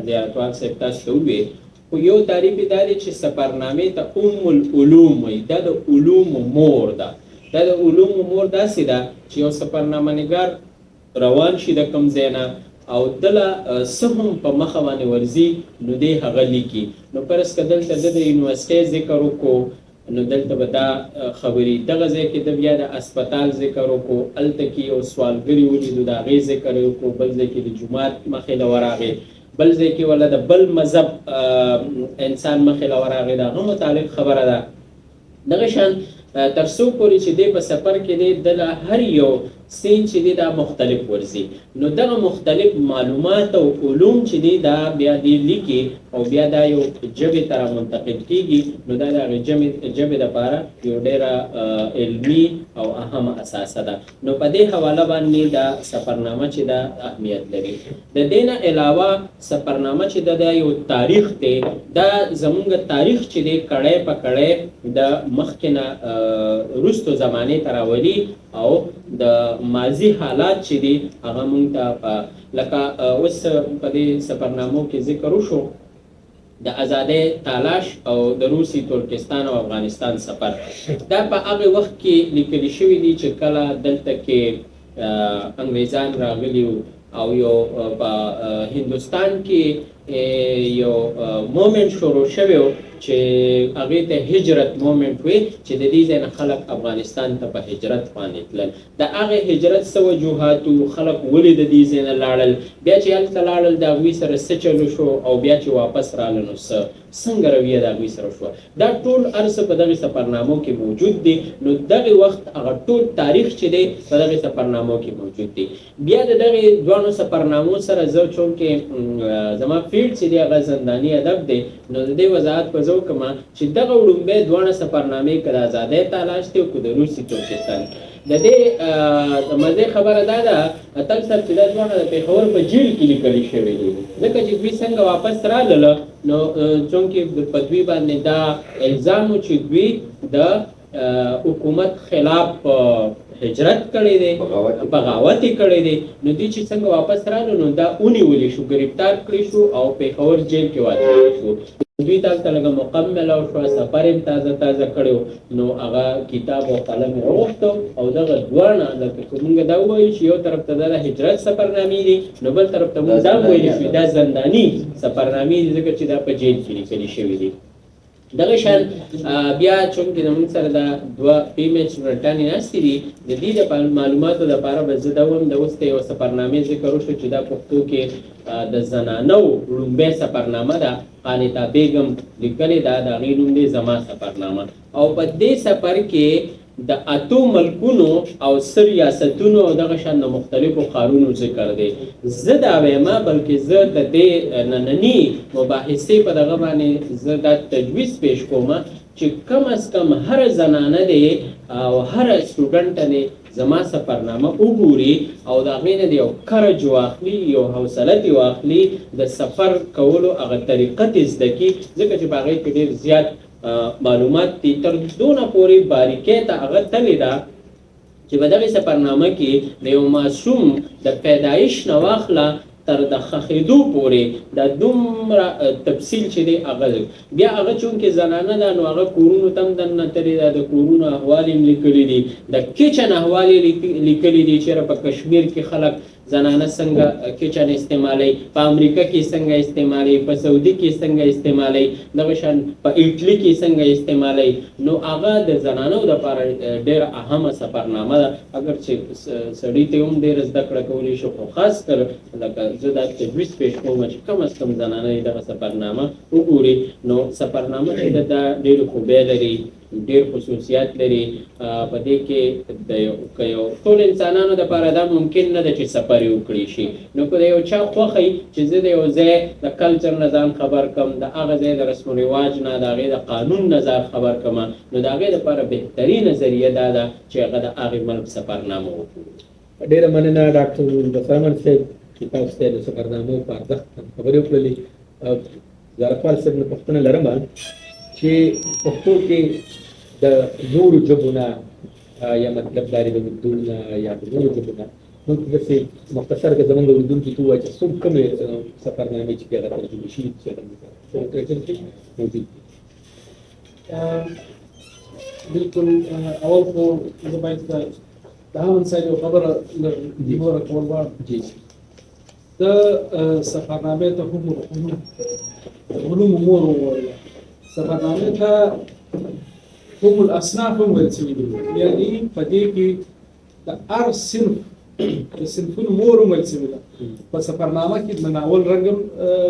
د اتوال صاحب تاسو ته وویل، خو یو تعریف یې دا دی چې سفرنامې ته العلوم وایي، دا د علومو مور ده، دا د علومو مور داسې ده چې یو سفرنامه نګار روان شي د کوم ځای نه او دله څه هم په مخه باندې ورځي نو دی هغه لیکي، نو فرض که دلته د یونیورسټۍ ذکر وکړو نو دلته به دا خبرې، دغه ځای کې د بیا د اسپتال ذکر وکړو، هلته کې یو سوالګري ولیدو د هغې ذکر یې وکړو، بل ځای کې د جومات مخې له ورغې، بل ځای کې ولا د بل مذهب انسان مخې له ورغې، د هغه متعلق خبره ده. دغه شان تر څو پورې چې دی په سفر کې دی دله هر یو سین چې دی دا مختلف ورځي، نو دغه مختلف معلومات او علوم چې دی دا بیا دی لیکي او بیا دا یو ژبې ته رامنتقل کېږي، نو دا د هغې ژبې دپاره یو ډېره علمي او اهم اساسه ده. نو په دې حواله باندې دا سفرنامه چې دا اهمیت لري. د دې نه علاوه سفرنامه چې دا یو تاریخ دی، دا زمونږ تاریخ چې دی کړی په کړی د مخکې نه وروستو زمانې ته راولي، او د ماضي حالات چې دي هغه مونږ ته لکه اوس په دې سفرنامو کې ذکر وشو د ازادۍ تالاش او د روسي ترکستان او افغانستان سفر، دا په هغه وخت کې لیکل شوي دي چې کله دلته کې انګریزان راغلي او یو په هندوستان کې یو مومنټ شروع شوی چې هغې ته هجرت مومنټ وي چې د دې ځای نه خلک افغانستان ته په هجرت باندې تلل، د هغې هجرت څه وجوهاتو، خلک ولې د دې ځای نه لاړل، بیا چې هلته لاړل د هغوی سره څه چلو شو، او بیا چې واپس راغله نو څنګه رویه د هغوی سره شوه، دا ټول هر څه په دغې سفرنامو کې موجود دي. نو دغې وخت هغه ټول تاریخ چې دی په دغې سفرنامو کې موجود دی. بیا د دغې دواړو سفرنامو سره زه چونکې زما فیلډ چې دی هغه زنداني ادب دی، نو د دې وضاحت به زه وکړم چې دغه وړومبی دواړه سفرنامې که د ازادۍ تالاش دی او که د روسي ترکستان، د دې د مزې خبره دا ده اتل صاحب چې دا دواړه د پېښور په جیل کې لیکلي شوي دي، ځکه چې دوی څنګه واپس رالله نو چونکې په دوی باندې دا الزام و چې دوی د حکومت خلاف هجرت کړی دی، بغاوت یې کړی دی، نو دوی چې څنګه واپس رالو نو دا ونیولی شو، ګرفتار کړی شو او پېښور جیل کې واچولی شو. دوی تاسو لږه مکمل او شو سفر هم تازه کړو نو هغه کتاب او قلم یې وغوښتو او دغه دوانه لکه موږ دا وایو چې یو طرف ته د هجرت سفرنامې دي نو بل طرف ته موږ دا وایو چې دا زنداني سفرنامې دي ځکه چې دا په جیل کې لیکل شوي دي دغه شان بیا چونکې زموږ سره دا دوه فیمیل سټوډنټانې ناستې دي د دې د معلوماتو دپاره به زه دا وایم د اوس ته یو سفرنامې ذکر وشو چې دا پښتو کې د زنانو لومبۍ سفرنامه ده قانطه بیګم لیکلې ده د هغې نوم دی زما سفرنامه او په دې سفر کې د اتو ملکونو او سر ریاستونو او دغه شان د مختلفو ښارونو ذکر دی زه دا وایم بلکې زه د دې ننني مباحثې په دغه باندې زه دا تجویز پیش کوم چې کم از کم هر زنانه دی او هر سټوډنټ دی زما سفرنامه وګوري او د هغې نه د یو کرج واخلي یو حوصله دې واخلي د سفر کولو هغه طریقه دې زده کړي ځکه چې په هغې کې ډېر زیات معلومات دي تر دونه پورې باریکۍ ته هغه تللې ده چې په دغې سفرنامه کې د یو معصوم د پیدایش نه واخله تر د خښېدو پورې دا دومره تفصیل چې دی هغه بیا هغه چونکې زنانه ده نو هغه کورونو ته هم دننه تللې ده د کورونو احوال یې لیکلي دي د کچن احوال یې لیکلي دي چېرې په کشمیر کې خلک زنانه څنګه کچن استعمالوي په امریکا کې څنګه استعمالوي په سعودي کې څنګه استعمالوي دغه شان په ایټلي کې څنګه استعمالوي نو هغه د زنانو دپاره ډېره اهمه سفرنامه ده اگر چې سړي ته هم ډېره زده کړه کولی شو خو خاص کر لکه زه دا تجویز پیش کوم چې کم از کم زنانه یې دغه سفرنامه وګوري نو سفرنامه چې ده دا ډېرې خوبۍ لري ډېر خصوصیات لري په دې کې د یو ټول انسانانو دپاره دا ممکن نه ده چې سفر یې وکړی شي نو که د یو چا خوښی چې زه د یو ځای د کلچر نه ځان خبر کړم د هغه ځای د رسم و رواج نه د هغې د قانون نه ځان خبر کړم نو د هغې دپاره بهترینه ذریعه دا ده چې هغه د هغې ملک سفرنامه وکړو ډېره مننه ډاکټر بسرمن صاحب چې تاسو ته د سفرنامو په ارزښت خبرې وکړلې زارفال صاحب نه پوښتنه لرم چې پښتو کې د نورو ژبو نه یا مطلب دا دی د اردو نه یا د نورو ژبو نه موږ داسې مختصر که زموږ اردونکي ته ووایي چې څوم کومې سفرنامې چې هغه ترجمه شوي دي موجود دي بالکل اول خو زه باید د هغه صاحب یو خبره نوره کول غواړم د سفرنامې ته علومو مور وویله سفرنامې ته هم الاصناف هم ویل شوي دي یعنې په دې کې د هر صنف د صنفونو مور هم ویل شوې ده په سفرنامه کې د ناول رنګ هم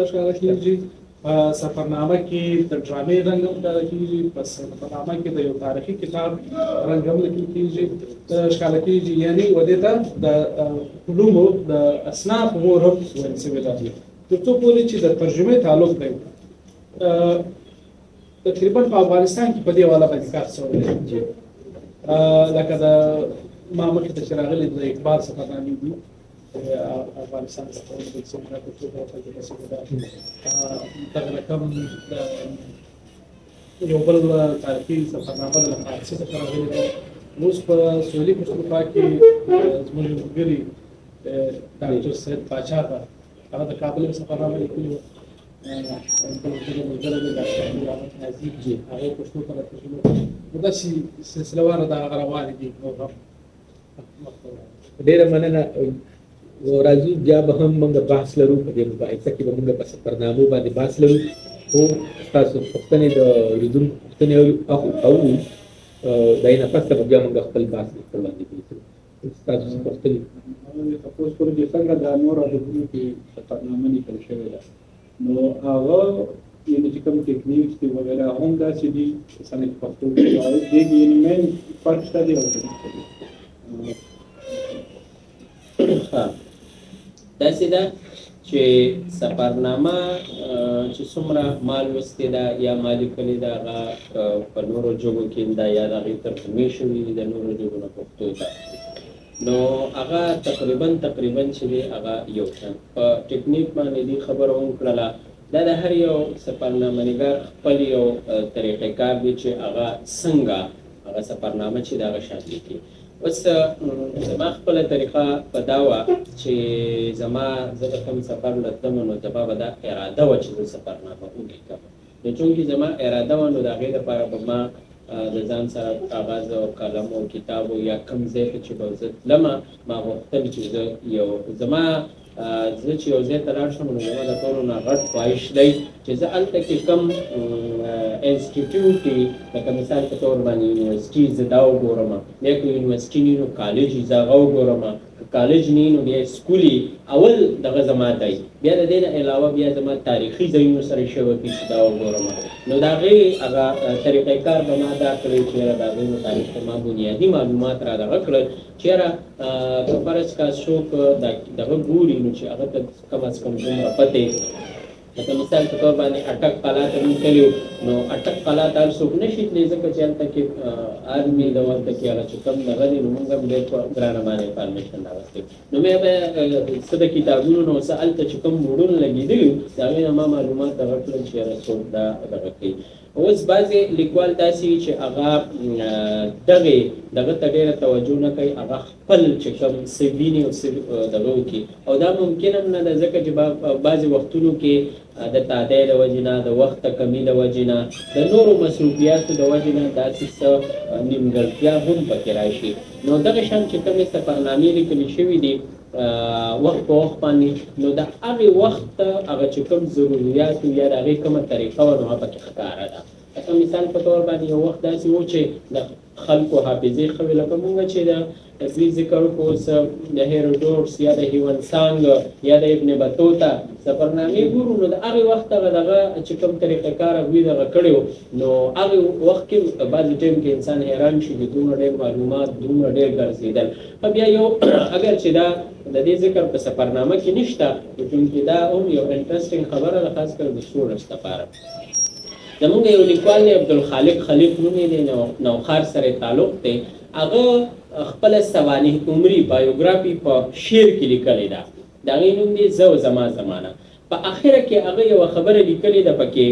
ښکاره کېږي په سفرنامه کې د ډرامې رنګ هم ښکاره کېږي په سفرنامه کې د یو تاریخي کتاب رنګ هم لیکل کېږي ښکاره کېږي یعنې و دې ته د علومو د اصناف مور هم ویل شوې ده تر څو پورې چې د ترجمې تعلق دی تقریبا په افغانستان کې په دې والا باندې کار شوی دی لکه د ما مخکې ته چې راغلي د اقبال سفرنامې دي افغانستان څخه د څومره په توګه ترجمه شوې ده دغه رقم یو بل تاریخي سفرنامه د فارسي څخه راغلې ده اوس په سویلي پښتونخوا کې زموږ ملګري ډاکټر سید پاچا ده هغه د کابل سفرنامه لیکلې وه هغه پښتو ته ترجمه داسې سلسله واره د هغه روانې دي ډېره مننه راځو بیا به هم موږ بحث لرو په دې مباحثه کې به موږ په سفرنامو باندې بحث لرو خو ستاسو پوښتنې د اورېدونکو پوښتنې اورو دا یې نه پس به بیا موږ خپل بحث ورته وړاندې کوو ستاسو پوښتنې تاسو پر دې څنګه د نورو ادبونو کې سفرنامه لیکل شوې ده نو هغه یعنې چې کوم ټکنیکس دي وغیره هم داسې دي څنګه چې پښتو کې دې کې یعنې مین فرق شته دی او داسې ده چې سفرنامه چې څومره ما لوستې ده یا ما لیکلې ده هغه په نورو ژبو کې ده یا د هغې ترجمې شوي دي د نورو ژبو نه پښتو ته نو هغه تقریبا چې دی هغه یو شان په ټکنیک باندې دې خبره هم کړله دا د هر یو سفرنامه نګار خپل یو طریقې کار دی چې هغه څنګه هغه سفرنامه چې د هغه شان لیکي اوس زما خپله طریقه په دا وه چې زه به کوم سفر له تلم نو زما به دا اراده وه چې زه سفرنامه ولیکم نو نو چونکې زما اراده وه نو د هغې دپاره به ما د ځان سره کاغذ او قلم او کتاب او یا کوم ځای ته چې به زه تلمه ما غوښتل چې زه زه چې یو ځای ته لاړ شم نو زما د ټولو نه غټ خواهش دی چې زه هلته کې کوم انسټیټیوټ وي لکه مثال په طور باندې یونیورسټي زه دا وګورم یا که یونیورسټي نه وي نو کالج وي زه هغه وګورم کالج نه نو بیا سکولي اول دغه زما دی بیا د دې نه علاوه بیا زما تاریخي ځایونو سره شوی چې دا وګورم نو د هغې هغه طریقې کار به ما دا کړی چې یاره د هغې مطابق ما بنیادي معلومات را دغه کړل چې یاره که فرض کا څوک دغه ګوري نو چې هغه ته کم از کم دومره پتې لکه مثال په طور باندې اټک قلعه ته موږ تللي نو اټک قلعه ته هر څوک نه شي تللی ځکه چې هلته کې آرمي د هلته کې هغه چې کوم دغه دی نو موږ هم ډېر په ګرانه باندې انفارمیشن راوستې نو مې به څه د کتابونو نو څه هلته چې کوم بورډونه لګېدلي وو د هغې نه ما معلومات دغه کړل چې یاره څوک دا دغه کوي اوس بعضې لیکوال داسې وي چې هغه دغه ته ډېره توجه نه کوي هغه خپل چې کوم څه ویني او څه دغه وکړي او دا ممکن هم نه ده ځکه چې بعضې وختونو کې د تعدی د وجې نه د وخت د کمي د وجې نه د نورو مصروفیاتو د وجې نه داسې څه نیمګړتیا هم پکې راشي نو دغه شان چې کومې سفرنامې لیکلې شوي دي وخت په وخت باندې نو د هغې وخت هغه چې کوم ضروريات یا د هغې کومه طریقه وه نو هغه پکې ښکاره ده لکه مثال په طور باندې یو وخت داسې و چې د خلکو حافظې ښه وې لکه مونږ چې د اصلي ذکر وکړو اوس د هیروډوټس یا د هیون سانګ یا د ابن بطوطه سفرنامې ګورو نو د هغې وخت هغه دغه چې کوم طریقه کار هغوی دغه کړی و نو هغې وخت کې بعضې ټایم کې انسان حیران شي چې دومره ډېر معلومات دومره ډېر ګرځېدل خو بیا یو اگر چې دا د دې ذکر په سفرنامه کې نشته چونکې دا هم یو انټرسټینګ خبره ده خاص کر د سټوډنټس لپاره زمونږ یو لیکوال دی عبدالخالق خلیق نوم یې دی نوخار سره تعلق دی هغه خپله سوانح عمري بایوګرافي په شعر کې لیکلې ده د هغې نوم دی زه و زما زمانه په اخره کې هغه یوه خبره لیکلې ده پکې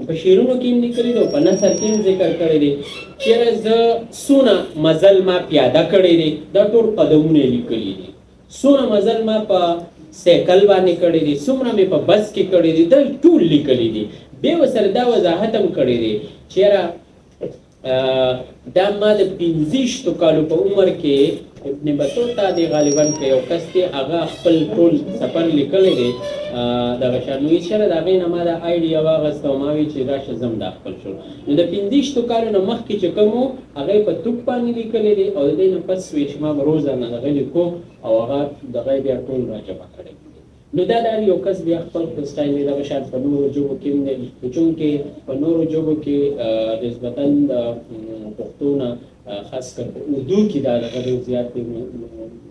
په شعرونو کې هم لیکلې ده او په نثر کې هم ذکر کړی دی چېرې زه څونه مزل ما پیاده کړی دی دا ټول قدمونه یې لیکلي دي څونه مزل ما په سایکل باندې کړی دی څومره مې په بس کې کړی دی دا ټول لیکلي دي بیا ورسره دا وضاحت هم کړی دی چېرې دا ما د 25 کالو په عمر کې ابن بطوطه دی غالبا که یو کس دی هغه خپل ټول سفر لیکلی دی دغه شان نو چېرې د هغې نه ما دا آیډیا واخیسته او ما وی چې راشه زه هم دا خپل شو نو د 25 کالو نه مخکې چې کوم و هغه یې په توپ باندې لیکلی دی او د دې نه پس وی چې ما به روزانه دغه لیکو او هغه دغه بیا ټول راجمع کړی نو دا د یو کس بیا خپل سټایل دی دغه شان په نورو ژبو کې هم دی چونکې په نورو ژبو کې نسبتا د پښتو نه خاص کر په اردو کې دا دغه ډېر زیات دی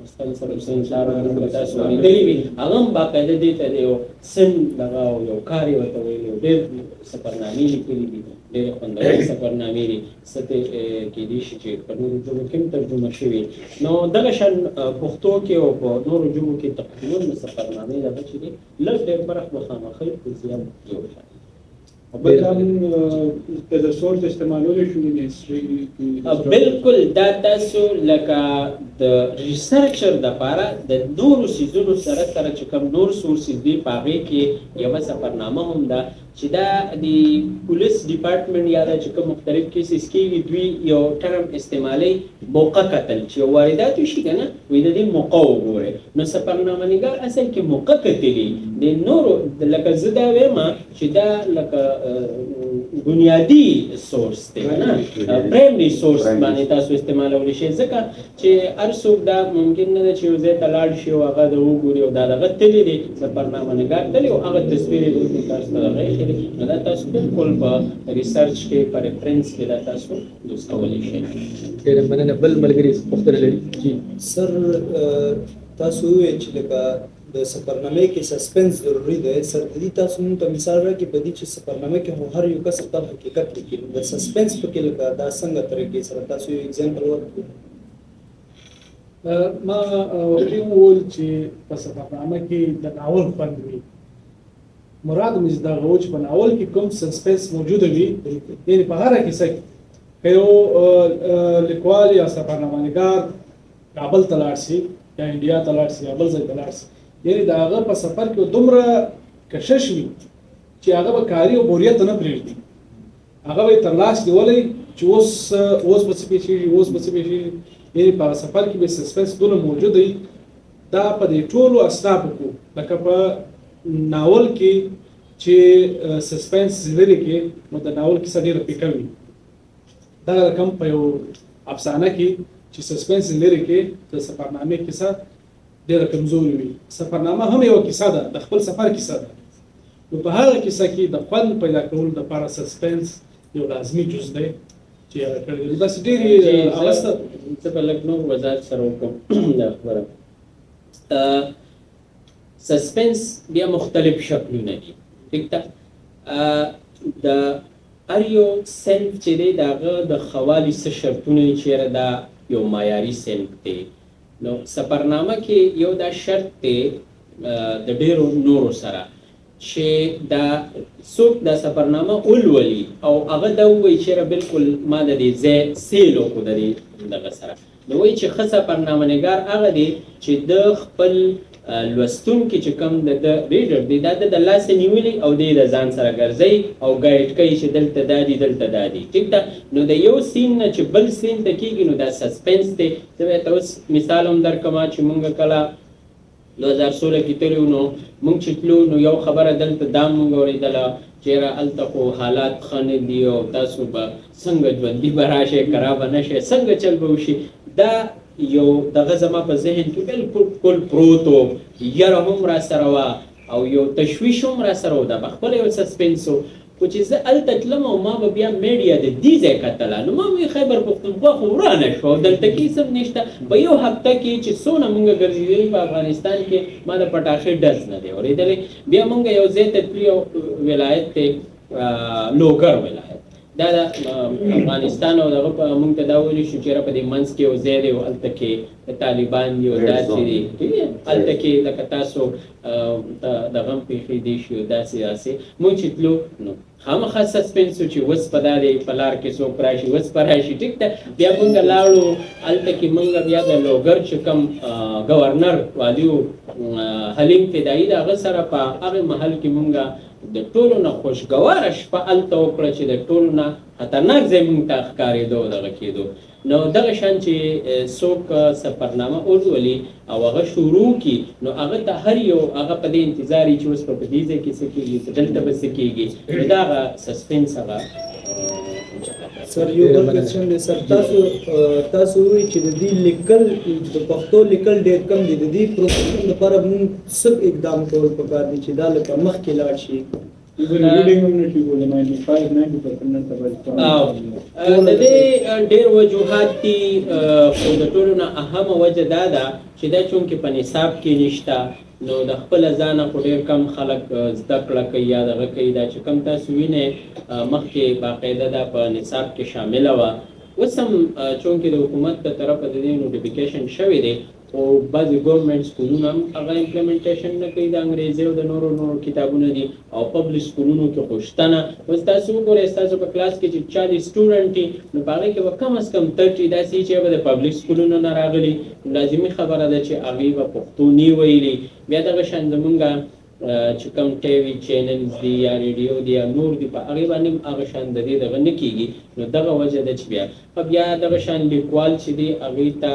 مستنصر حسین شاه رحمه تاسو لیدلي وي هغه هم باقاعده دې ته د یو سن دغه یو کار یې ورته ویلي و ډېر سفرنامې لیکلي دي ډېرې خوندورې سفرنامې دي څه کېدای شي چې په نورو ژبو کې هم ترجمه شوي نو دغه شان پښتو کې او په نورو ژبو کې تقریبا سفرنامې دغه چې دي لږ ډېر فرق به خامخا خو زیات یو شان سورس استعمالولی شو بالکل دا تاسو لکه د ریسرچر دپاره د نورو څیزونو سره چې کوم نور سورسز دي په هغې کې یوه سفرنامه هم ده چې دا د پولیس ډپارټمنټ یا دا چې کوم مختلف کیسز کېږي دوی یو ټرم استعمالوي موقع کتل چې واردات وشي که نه وایي د دې موقع وګورئ نو سفرنامه‌نګار اصل کې موقع کتلي د نورو لکه زه دا وایم چې دا لکه بنیادی سورس دی که نه پرایمري سورس باندې تاسو استعمالولی شئ ځکه چې هر څوک دا ممکن نه ده چې یو ځای ته لاړ شي او هغه د وګوري او دا دغه تللی دی سفرنامه‌نګار تللی او هغه تصویر یې وکړي تاسو ته دغه ایښی دی نو دا تاسو بالکل په ریسرچ کې په ریفرنس کې دا تاسو دوست کولی شئ ډېره مننه بل ملګري پوښتنه لري جی سر تاسو وویل چې لکه د سفرنامې کې سسپنس ضروري دی سر د دې تاسو موږ ته مثال راکړئ په دې چې سفرنامه کې خو هر یو کس خپل حقیقت لیکي د سسپنس پکې لکه دا څنګه طریقې سره تاسو یو اگزامپل ورکړئ ما ویل چې په سفرنامه کې د ناول خوند وي مراد مې دا غو چې په ناول کې کوم سسپنس موجود وي یعنی په هر کیسه کې که یو لیکوال یا سفرنامه‌نګار کابل ته لاړ شي یا انډیا ته لاړ شي یا بل ځای ته لاړ شي یعنی د هغه په سفر کې دومره کشش وي چې هغه به کاري او بوریت نه پرېږدي هغه به تر لاس نیولای چې اوس به څه پیښیږي اوس به څه پیښیږي، یعنې په هغه سفر کې به سسپنس دونه موجود وي. دا په دې ټولو اصنافو کې لکه په ناول کې چې سسپنس لري کې نو د ناول کیسه ډېره پیکه وي. دغه رقم په یو افسانه کې چې سسپنس لري کې د سفرنامې کیسه ډېره کمزورې وي. سفرنامه هم یو کیسه ده، د خپل سفر کیسه ده. نو په هغه کیسه کې د خوند پیدا کولو لپاره سسپنس یو لازمي جز دی چې هغه کړی دی. داسې ډېرې اوسته زه به لږ نور وضاحت سره وکړم دا خبره. سسپنس بیا مختلف شکلونه دي، ٹھیک ده. د هر یو صنف چې دی د هغه د خوالي څه شرطونه دي چېرې دا یو معیاري صنف دی. نو سفرنامه کې یو دا شرط دی د ډېرو نورو سره چې دا څوک دا سفرنامه ولولي او هغه دا ووایي چېرې بالکل ما د دې ځای سیل وکړو د دې دغه سره، نو وایي چې ښه سفرنامه نګار هغه دی چې د خپل لوستونکي چې کوم د ریډر دی دا د لاسه نیولي او دی د ځان سره ګرځي او ګایډ کوي چې دلته دا دي دلته دا دي، ټیک ده. نو د یو سین نه چې بل سین ته کېږي نو دا سسپنس دی. زه به ته اوس مثال هم درکړم چې مونږ کله 2016 کې تللو نو مونږ چې تلو نو یو خبره دلته دا مونږ اورېدله چېرې هلته خو حالات ښه نه دي او تاسو به څنګه ژوندي به راشئ که را به نه شئ څنګه چل به وشي. دا یو دغه زما په ذهن کې بالکل پروت و، یره هم را سره وه او یو تشویش هم را سره و. دا بخپله یو سسپنس و. خو چې زه هلته تلم او ما به بیا میډیا د دې ځای کتله نو ما وی خیبر پښتونخوا خو ورانه شوه، دلته کې هېڅ هم نشته. په یو هفته کې چې څونه مونږ ګرځېدلي په افغانستان کې ما د پټاخې ډز نه دی اورېدلی. بیا مونږ یو ځای ته تللي یو ولایت دی لوګر ولایت، دا د افغانستان او دغه په مونږ ته دا ویلي شو چېرې په دې منځ کې یو ځای دی او هلته کې د طالبان دي او داسې دي، هلته کې لکه تاسو دغه هم پېښې دي شي او داسې داسې. مونږ چې تلو نو خامخا سسپنس و چې اوس په دا دی په لار کې څوک راشي اوس به راشي، ټیک ده. بیا مونږ لاړو هلته کې مونږ بیا د لوګر چې کوم ګورنر والي و حلیم فدایي د هغه سره په هغه محل کې مونږ د ټولو نه خوشګواره شپه هلته وکړه چې د ټولو نه خطرناک ځای مونږ ته ښکارېدو او دغه کېدو. نو دغه شان چې څوک سفرنامه ولولي او هغه شروع کړي نو هغه ته هر یو هغه په دې انتظار وي چې اوس په دې ځای کې څه کېږي دلته به څه کېږي. نو دا هغه سسپنس هغه سر یو بل کوېسچن دی سر. تاسو وایي چې د دې لیکل د پښتو لیکل ډېر کم دي، د دې پروموشن لپاره موږ څه اقدام کول پکار دي چې دا لکه مخکې لاړ شي؟ د دې ډېر وجوهات دي خو د ټولو نه اهمه وجه دا ده چې دا چونکې په نصاب کې نشته نو د خپله ځانه خو ډېر کم خلک زده کړه کوي یا دغه کوي. دا چې کوم تاسو وینئ مخکې باقاعده دا په نصاب کې شامله وه. اوس هم چونکې د حکومت په طرفه د دې نوټیفیکیشن شوی دی او بعضې ګورنمنټ سکولونه هم هغه امپلیمنټیشن نه کوي، د انګریزي او د نورو کتابونه دي او پبلش سکولونو کې خو شته نه. اوس تاسو وګورئ ستاسو په کلاس کې چې 40 سټوډنټ دي نو په هغې کې به کم از کم 30 داسې چې به د پبلش سکولونو نه راغلي. لازمي خبره ده چې هغوی به پښتو نه ویلي. بیا دغه شان زمونږ چې کوم ټیوي چینلز دي یا ریډیو دي یا نور دي په هغې باندې هم هغه شان د دې دغه نه کېږي. نو دغه وجه ده چې بیا دغه شان لیکوال چې دی هغوی ته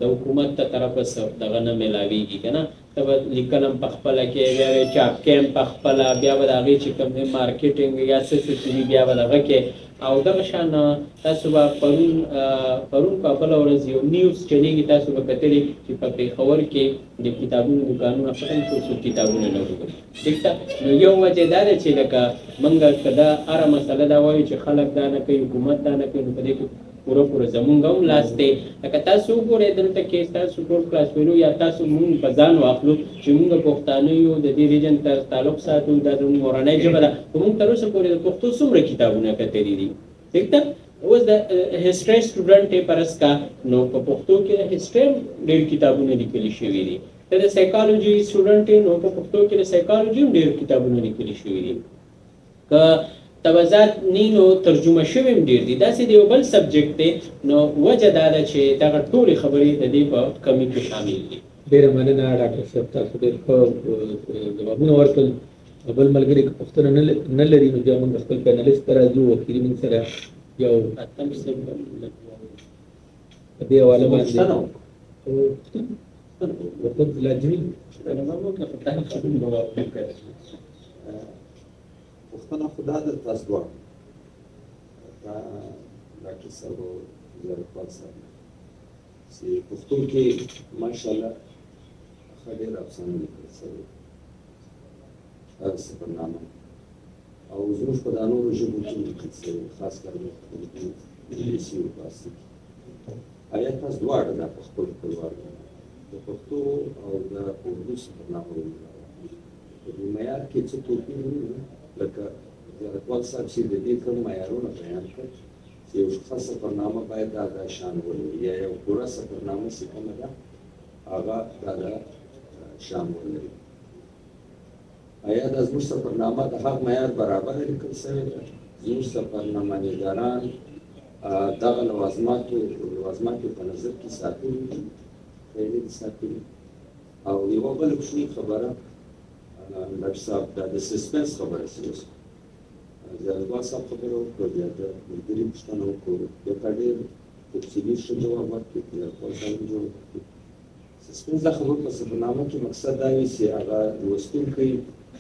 د حکومت ته طرفه څه دغه نه میلاویږي که نه. ته به لیکل هم په خپله کې بیا به چاپ کې هم په خپله بیا به د هغې چې کوم دی مارکیټینګ یا څه څه چې دي بیا به دغه کې او دغه شان تاسو به پرون په بله ورځ یو نیوز چلېږي تاسو به کتلي چې په پېښور کې د کتابونو دوکانونه ختم شو څوک کتابونه نه وګوري، ټیک ده. نو یو وجه دا ده چې لکه موږ که دا هره مسله دا وایو چې خلک دا نه کوي حکومت دا نه کوي نو په دې کې پوره زمونږ هم لاس دی. لکه تاسو وګورئ دلته کې ستاسو ټول کلاس ویلو یا تاسو مونږ په ځان واخلو چې مونږ پښتانه یو د دې ریجن ته تعلق ساتو دا زموږ مورنۍ ژبه ده خو مونږ تر اوسه پورې د پښتو څومره کتابونه کتلي دي، ټیک ده. اوس د هسټرۍ سټوډنټ یې فرض کا نو په پښتو کې د هسټرۍ هم ډېر کتابونه لیکلي شوي دي. ته د سایکالوجي سټوډنټ یې نو په پښتو کې د سایکالوجي هم ډېر کتابونه لیکلي شوي دي. که توضیحات نه نو ترجمه شوي هم ډېر دي. داسې د یو بل سبجیکټ دی نو وجه دا ده چې دغه ټولې خبرې د دې په کمي کې شامل دي. ډېره مننه ډاکټر صاحب، تاسو ډېر ښه ځوابونه ورکړل. بل ملګری که پوښتنه نه لري نو بیا موږ خپل پینلیست ته راځو. وکیلي موږ سره یو اتم صاحب په دې حواله باندې پوښتنه وکړه لازمي پوښتنه خدا ده تاسو دواړو دا ډاکټر صاحب او زیارتوال صاحب چې پښتو کې ماشاءالله ښه ډېر افسانې لیکل شوي دا سفرنامه او زموږ په دا نورو ژبو کې لیکل شوي خاص کر انګلیسي او فارسي کې. آیا تاسو دواړه دا په خپل خپلوار د پښتو او د اردو سفرنامه په دې معیار کې څه توپیر لري؟ لکه زیارتوال صاحب چې د دې کوم معیارونه بیان کړ چې یو ښه سفرنامه باید دا شان ولري یا یو پوره سفرنامه چې کومه ده هغه دا شان ولري. آیا دا زموږ سفرنامه د هغه معیار برابر لیکل شوې ده؟ زموږ سفرنامه نګاران دغه لوازماتو په نظر کې ساتلي دي خیالي دي ساتلي. او یوه بله کوچنۍ خبره ډاکټر صاحب دا د سسپنس خبره چې اوس زیارتوال صاحب خبره وکړه بیا د ملګري پوښتنه وکړو بیا تا ډېر تفصیلي ښه جواب ورکړي زیارتوال صاحب هم جواب ورکړي. سسپنس دا خبره په سفرنامه کې مقصد دا وي چې هغه لوستونکی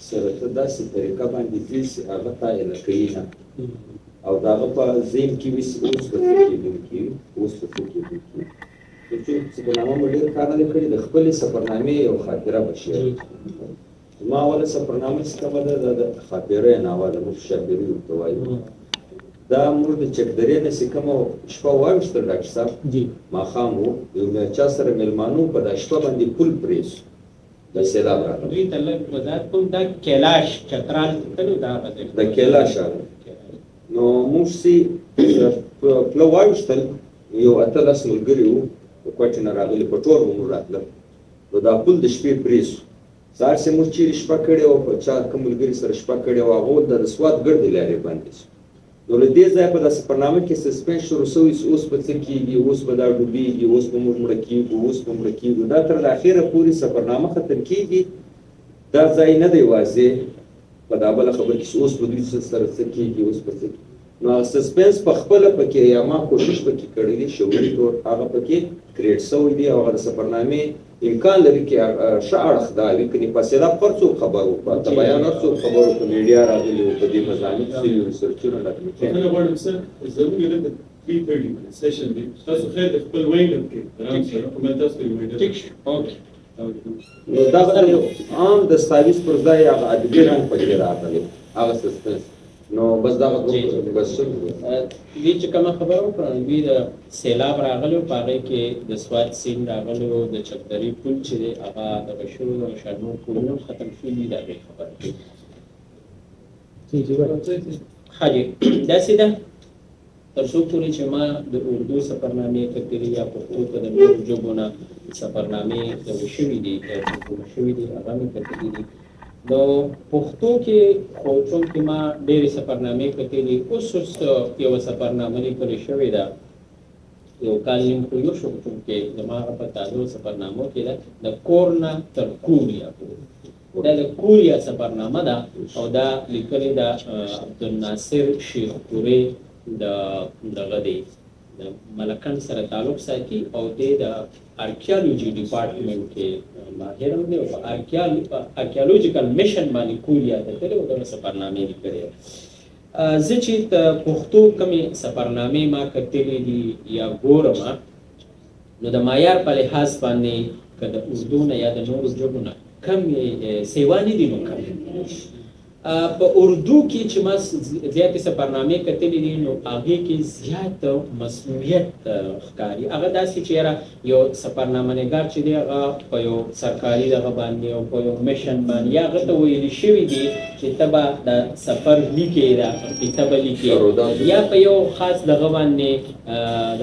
سره ته داسې طریقه باندې ځي چې هغه تا عیله کوي نه او د هغه په ذهن کې وي چې اوس به څه کېدونکي وي اوس به څه کېدونکي وي. چې سفرنامه مو ډېر کار نه دی کړی د خپلې سفرنامې یو خاطره به شعر زما اوله سفرنامه چې کومه ده دا د خاطره ناوه ده موږ شاپیري ورته وایو. دا موږ د چکدرې نه چې کومه شپه واوښتل ډاکټر صاحب ماښام و یو چا سره مېلمانه په دا شپه باندې پل پرېښو د سیلاب راغلی دوی ته لږ وضاحت کوم دا کیلاش چترال کلو دا د کیلاش راغلی نو موږ چې پله واوښتل یو 18 ملګري وو د کوټې نه راغلي په ټول موږ راتلل نو دا پل د شپې پرېښو. سهار چې موږ چیرې شپه کړې وه په چا کوم ملګري سره شپه کړې وه هغه د سوات ګردې لارې باندې شو. نو له دې ځایه په دا سفرنامه کې سسپنس شروع شوی چې اوس به څه کېږي اوس به دا ډوبېږي اوس به موږ مړه کېږو اوس به مړه کېږو دا تر اخره پورې سفرنامه ختم کېږي دا ځای نه دی واضح په دا بله خبره کې چې اوس به دوی سره څه کېږي اوس به څه نو سسپنس په خپله پکې یا ما کوشش پکې کړی دی شعوري طور هغه پکې کریټ شوی دی او هغه د سفرنامې امکان لري چې ښه اړخ دا وي که په سیلاب هر څوک خبر وکړو د بیان هر څوک خبر وکړو میډیا راغلي وو په دې مضامین شوي ریسرچونه بخښنه غواړم سر زموږ دلته 3:30 سیشن دی تاسو خیر د خپل وینډ کې آرام سره کومه تاسو وینډ ټیک شو اوکې نو دا یو عام دستاویز پر ځای هغه ادبي رنګ پکې راغلی هغه سسپنس نو بس دا بس دوی چې کومه خبره وکړه دوی د سیلاب راغلو په هغې کې د سوات سیند راغلو د چکدرې پل چې دی هغه دغه شوي او شاهنور کورونه ختم شوي دي د هغې خبره ښه جي داسې ده تر څو پورې چې ما د اردو سفرنامې کتلي یا پښتو ته د نورو ژبو نه سفرنامې دغه شوي دي ترجمه شوي دي هغه مې کتلي دي. نو پښتو کې خو چونکې ما ډېرې سفرنامې کتلي اوس یوه سفرنامه لیکلې شوې ده یو کال نیم خو یو شو چونکې زما هغه په تازه سفرنامو کې ده د کور نه تر کوریا دا د کوریا سفرنامه ده او دا لیکلې ده عبدالناصر شیخ پورې دغه دی د ملکن سره تعلق ساتي او د آرکیالوجي ډپارټمنټ کې ماهر هم دی او په آرکیالوجیکل میشن باندې کوریا ته تللی او دغه سفرنامې لیکلې زه چې د پښتو کومې سفرنامې ما کتلې دي یا ګورم نو د معیار په لحاظ باندې که د اردو نه یا د نورو ژبو نه کم سیوا نه دي نو کم په اردو کې چې ما زیاتې سفرنامې کتلې دي نو هغې کې زیات مسؤلیت ښکاري هغه داسې چې یاره یو سفرنامه نګار چې دی هغه په یو سرکاري دغه باندې او په یو میشن باندې یا هغه ته ویلي شوي دي چې ته به د سفر لیکې دا کیسه به لیکې یا په یو خاص دغه باندې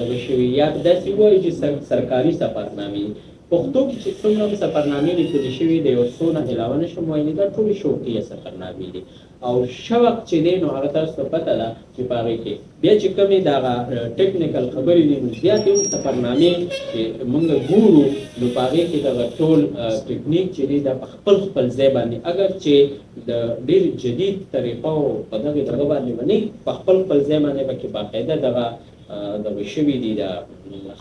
دغه شوي یا داسې وایي چې سرکاري سفرنامې پښتو کې چې څومره سفرنامې لیکل شوي د یو څو نه علاوه نشم ویلی دا ټولې شوقیه سفرنامې دي او شوق چې دی نو هغه تاسو ته پته ده چې په هغې کې بیا چې کومې دغه ټیکنیکل خبرې دي نو زیاتې هم سفرنامې چې موږ ګورو نو په هغې کې دغه ټول ټکنیک چې دی دا په خپل خپل ځای باندې اگر چې د ډېر جدید طریقو په دغې دغه باندې باندې په خپل خپل ځای باندې پکې باقاعده دغه شوي دي د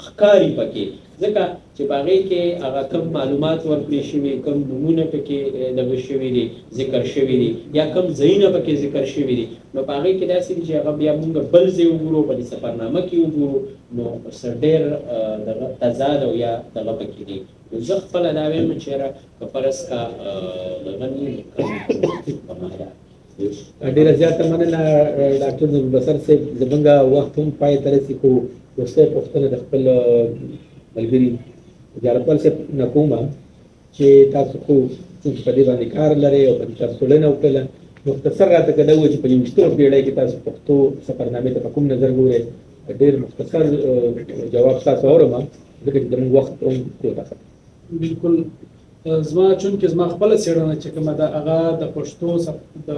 ښکاري پکې ځکه چې په هغې کې هغه کم معلومات ورکړي شوي کم نومونه پکې دغه شوي دي ذکر شوي دي یا کم ځایونه پکې ذکر شوي دي نو په هغې کې داسې دي چې هغه بیا موږ بل ځای وګورو بلې سفرنامه کې وګورو نو څه ډېر دغه تضاد او یا دغه پکې دي نو زه خپله دا وایم چې یاره که فرض کا دغه نه ډیره زیاته مننه ډاکټر نور بصر صاحب زمونږ وخت هم پای ته رسي خو یو څه پوښتنه د خپل ملګري جارپال صاحب نه کومه چې تاسو خو څنګه په دې باندې کار لرئ او په دې تاسو ټولنه وکړه مختصر راته کله و چې په 21 پیړۍ کې تاسو پښتو سفرنامې ته په کوم نظر ګورئ ډېر مختصر جواب تاسو اورم ځکه چې زموږ وخت هم کوتاه بالکل زما چونکې زما خپل څېړنه چې کومه ده هغه د پښتو د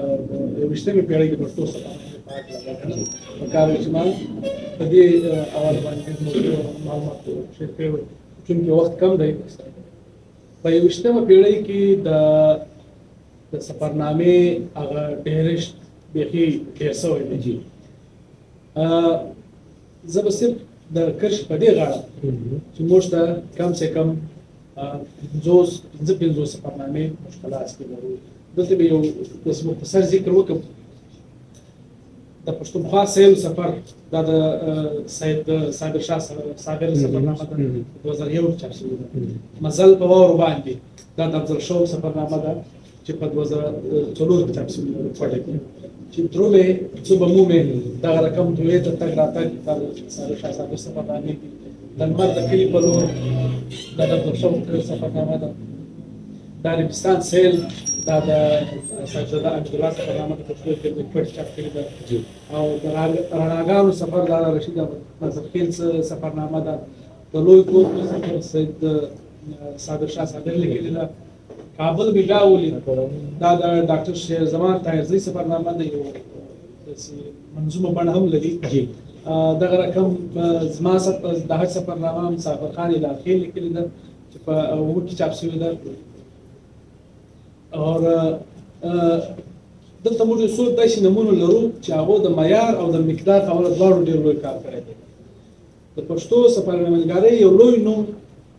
21مې پیړۍ کې پښتو په کار چې ما په دې اول باندې معلومات شیر کړي وي چونکې وخت کم دی په 21مه پیړۍ کې د سفرنامې هغه ډېرشت بیخي ډېر سوی دی زه به صرف د کرښې په دې غاړه چې موږ ته کم سے کم 50 سفرنامې مشکلات کې لرو دلته به یو مختصر ذکر وکړم د پښتونخوا سیل سفر دا د سید صابر شاه صابر سفرنامه ده 2001 چاپ شوې ده مزل په واورو باندې دا د افضل شوق سفرنامه ده چې په 2004 چاپ شوې ده چې درومې څو به مومې دغه رقم دوی ته تګ راتګ د صابر شاه صابر سفرنامې دي د لمر د کلي په لور دا د افضل شوق سفرنامه ده د عربستان سیل دا د سجده عبدالله سفرنامه د پښتو کې د پټ چاپ کړې ده او د رڼاګانو سفر دا رشید نظرخیل سفرنامه ده د لوی کور سفر سید صابر شاه صابر لیکلې ده کابل بیا ولید دا د ډاکټر شیر زمان طاهرزی سفرنامه ده یو منظومه بڼه هم لري دغه رقم زما د حج سفرنامه مسافر خان الهی لیکلې ده چې په اوه کې چاپ شوې ده اور دلته موږ څو داسې نمونه لرو چې هغه د معیار او د مقدار په اړه دواړو ډېر لوی کار کړی دی د پښتو سفرنامه‌نګارۍ یو لوی نوم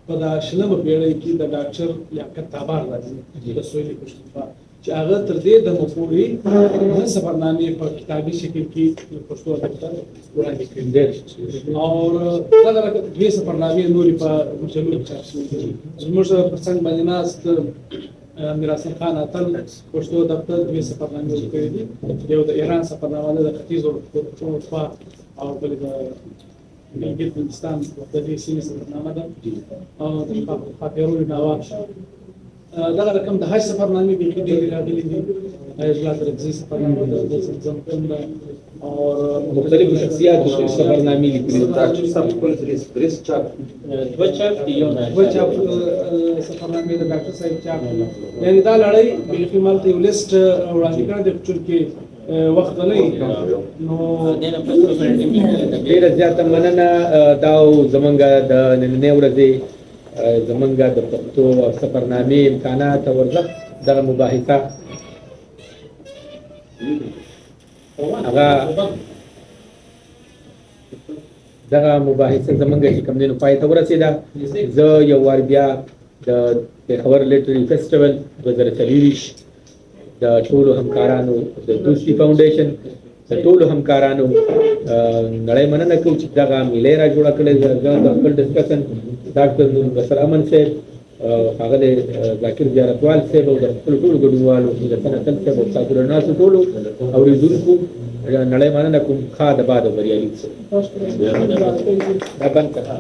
په 20مه پیړۍ کې د ډاکټر لیاقت تابار راځي د سویلي پښتونخوا چې هغه تر دې د مفوري د سفرنامې په کتابي شکل کې پښتو ادب ته وړاندې کړي او دا د دې سفرنامې نورې په مجلو چاپ شوې دي زموږ په څنګ باندې ناست میرحسن خان اتل پښتو دفتر دوی سفرنامې وکړې دي یو د ایران سفرنامه ده د ختیځ اروپا او بل د ګلګت بلتستان د دې سیمې سفرنامه ده او د خاطرو ناوا دغه رقم د حج سفرنامې بیخي ډېرې راغلي دي اجلال ربزي سفرنامه ده د زمزم کند او مختلفو شخصیاتو سفرنامې لیکلي ډاکټر صاحب خپل درس چاپ دوه چاپ دي یو نه چاپ سفرنامې د ډاکټر صاحب چاپ یعنی دا لړۍ بیخي مالته یو لیست وړاندې کړی دی چونکې وخت نه نو ډېره زیاته مننه دا زمونږ د نننۍ ورځې زمونږ د پښتو سفرنامې امکانات او ارزښت دغه مباحثه هغه دغه مباحثه زمونږ چې کوم دینو پای ته ورسېده زه یو وار بیا د پېښور لټري فیسټیول 2024 د ټولو همکارانو د دوستي فاونډیشن د ټولو همکارانو نړۍ مننه کوم چې دغه میلې را جوړه کړې ده د خپل ډسکشن ډاکټر نور بصر امن صاحب هغه د ذاکر زیارتوال صاحب او د خپل ټولو ګډونوالو د سنتل صاحب او صابر الناس ټولو اورېدونکو نړۍ مننه کوم ښه د باد او بریالي دا بند کړه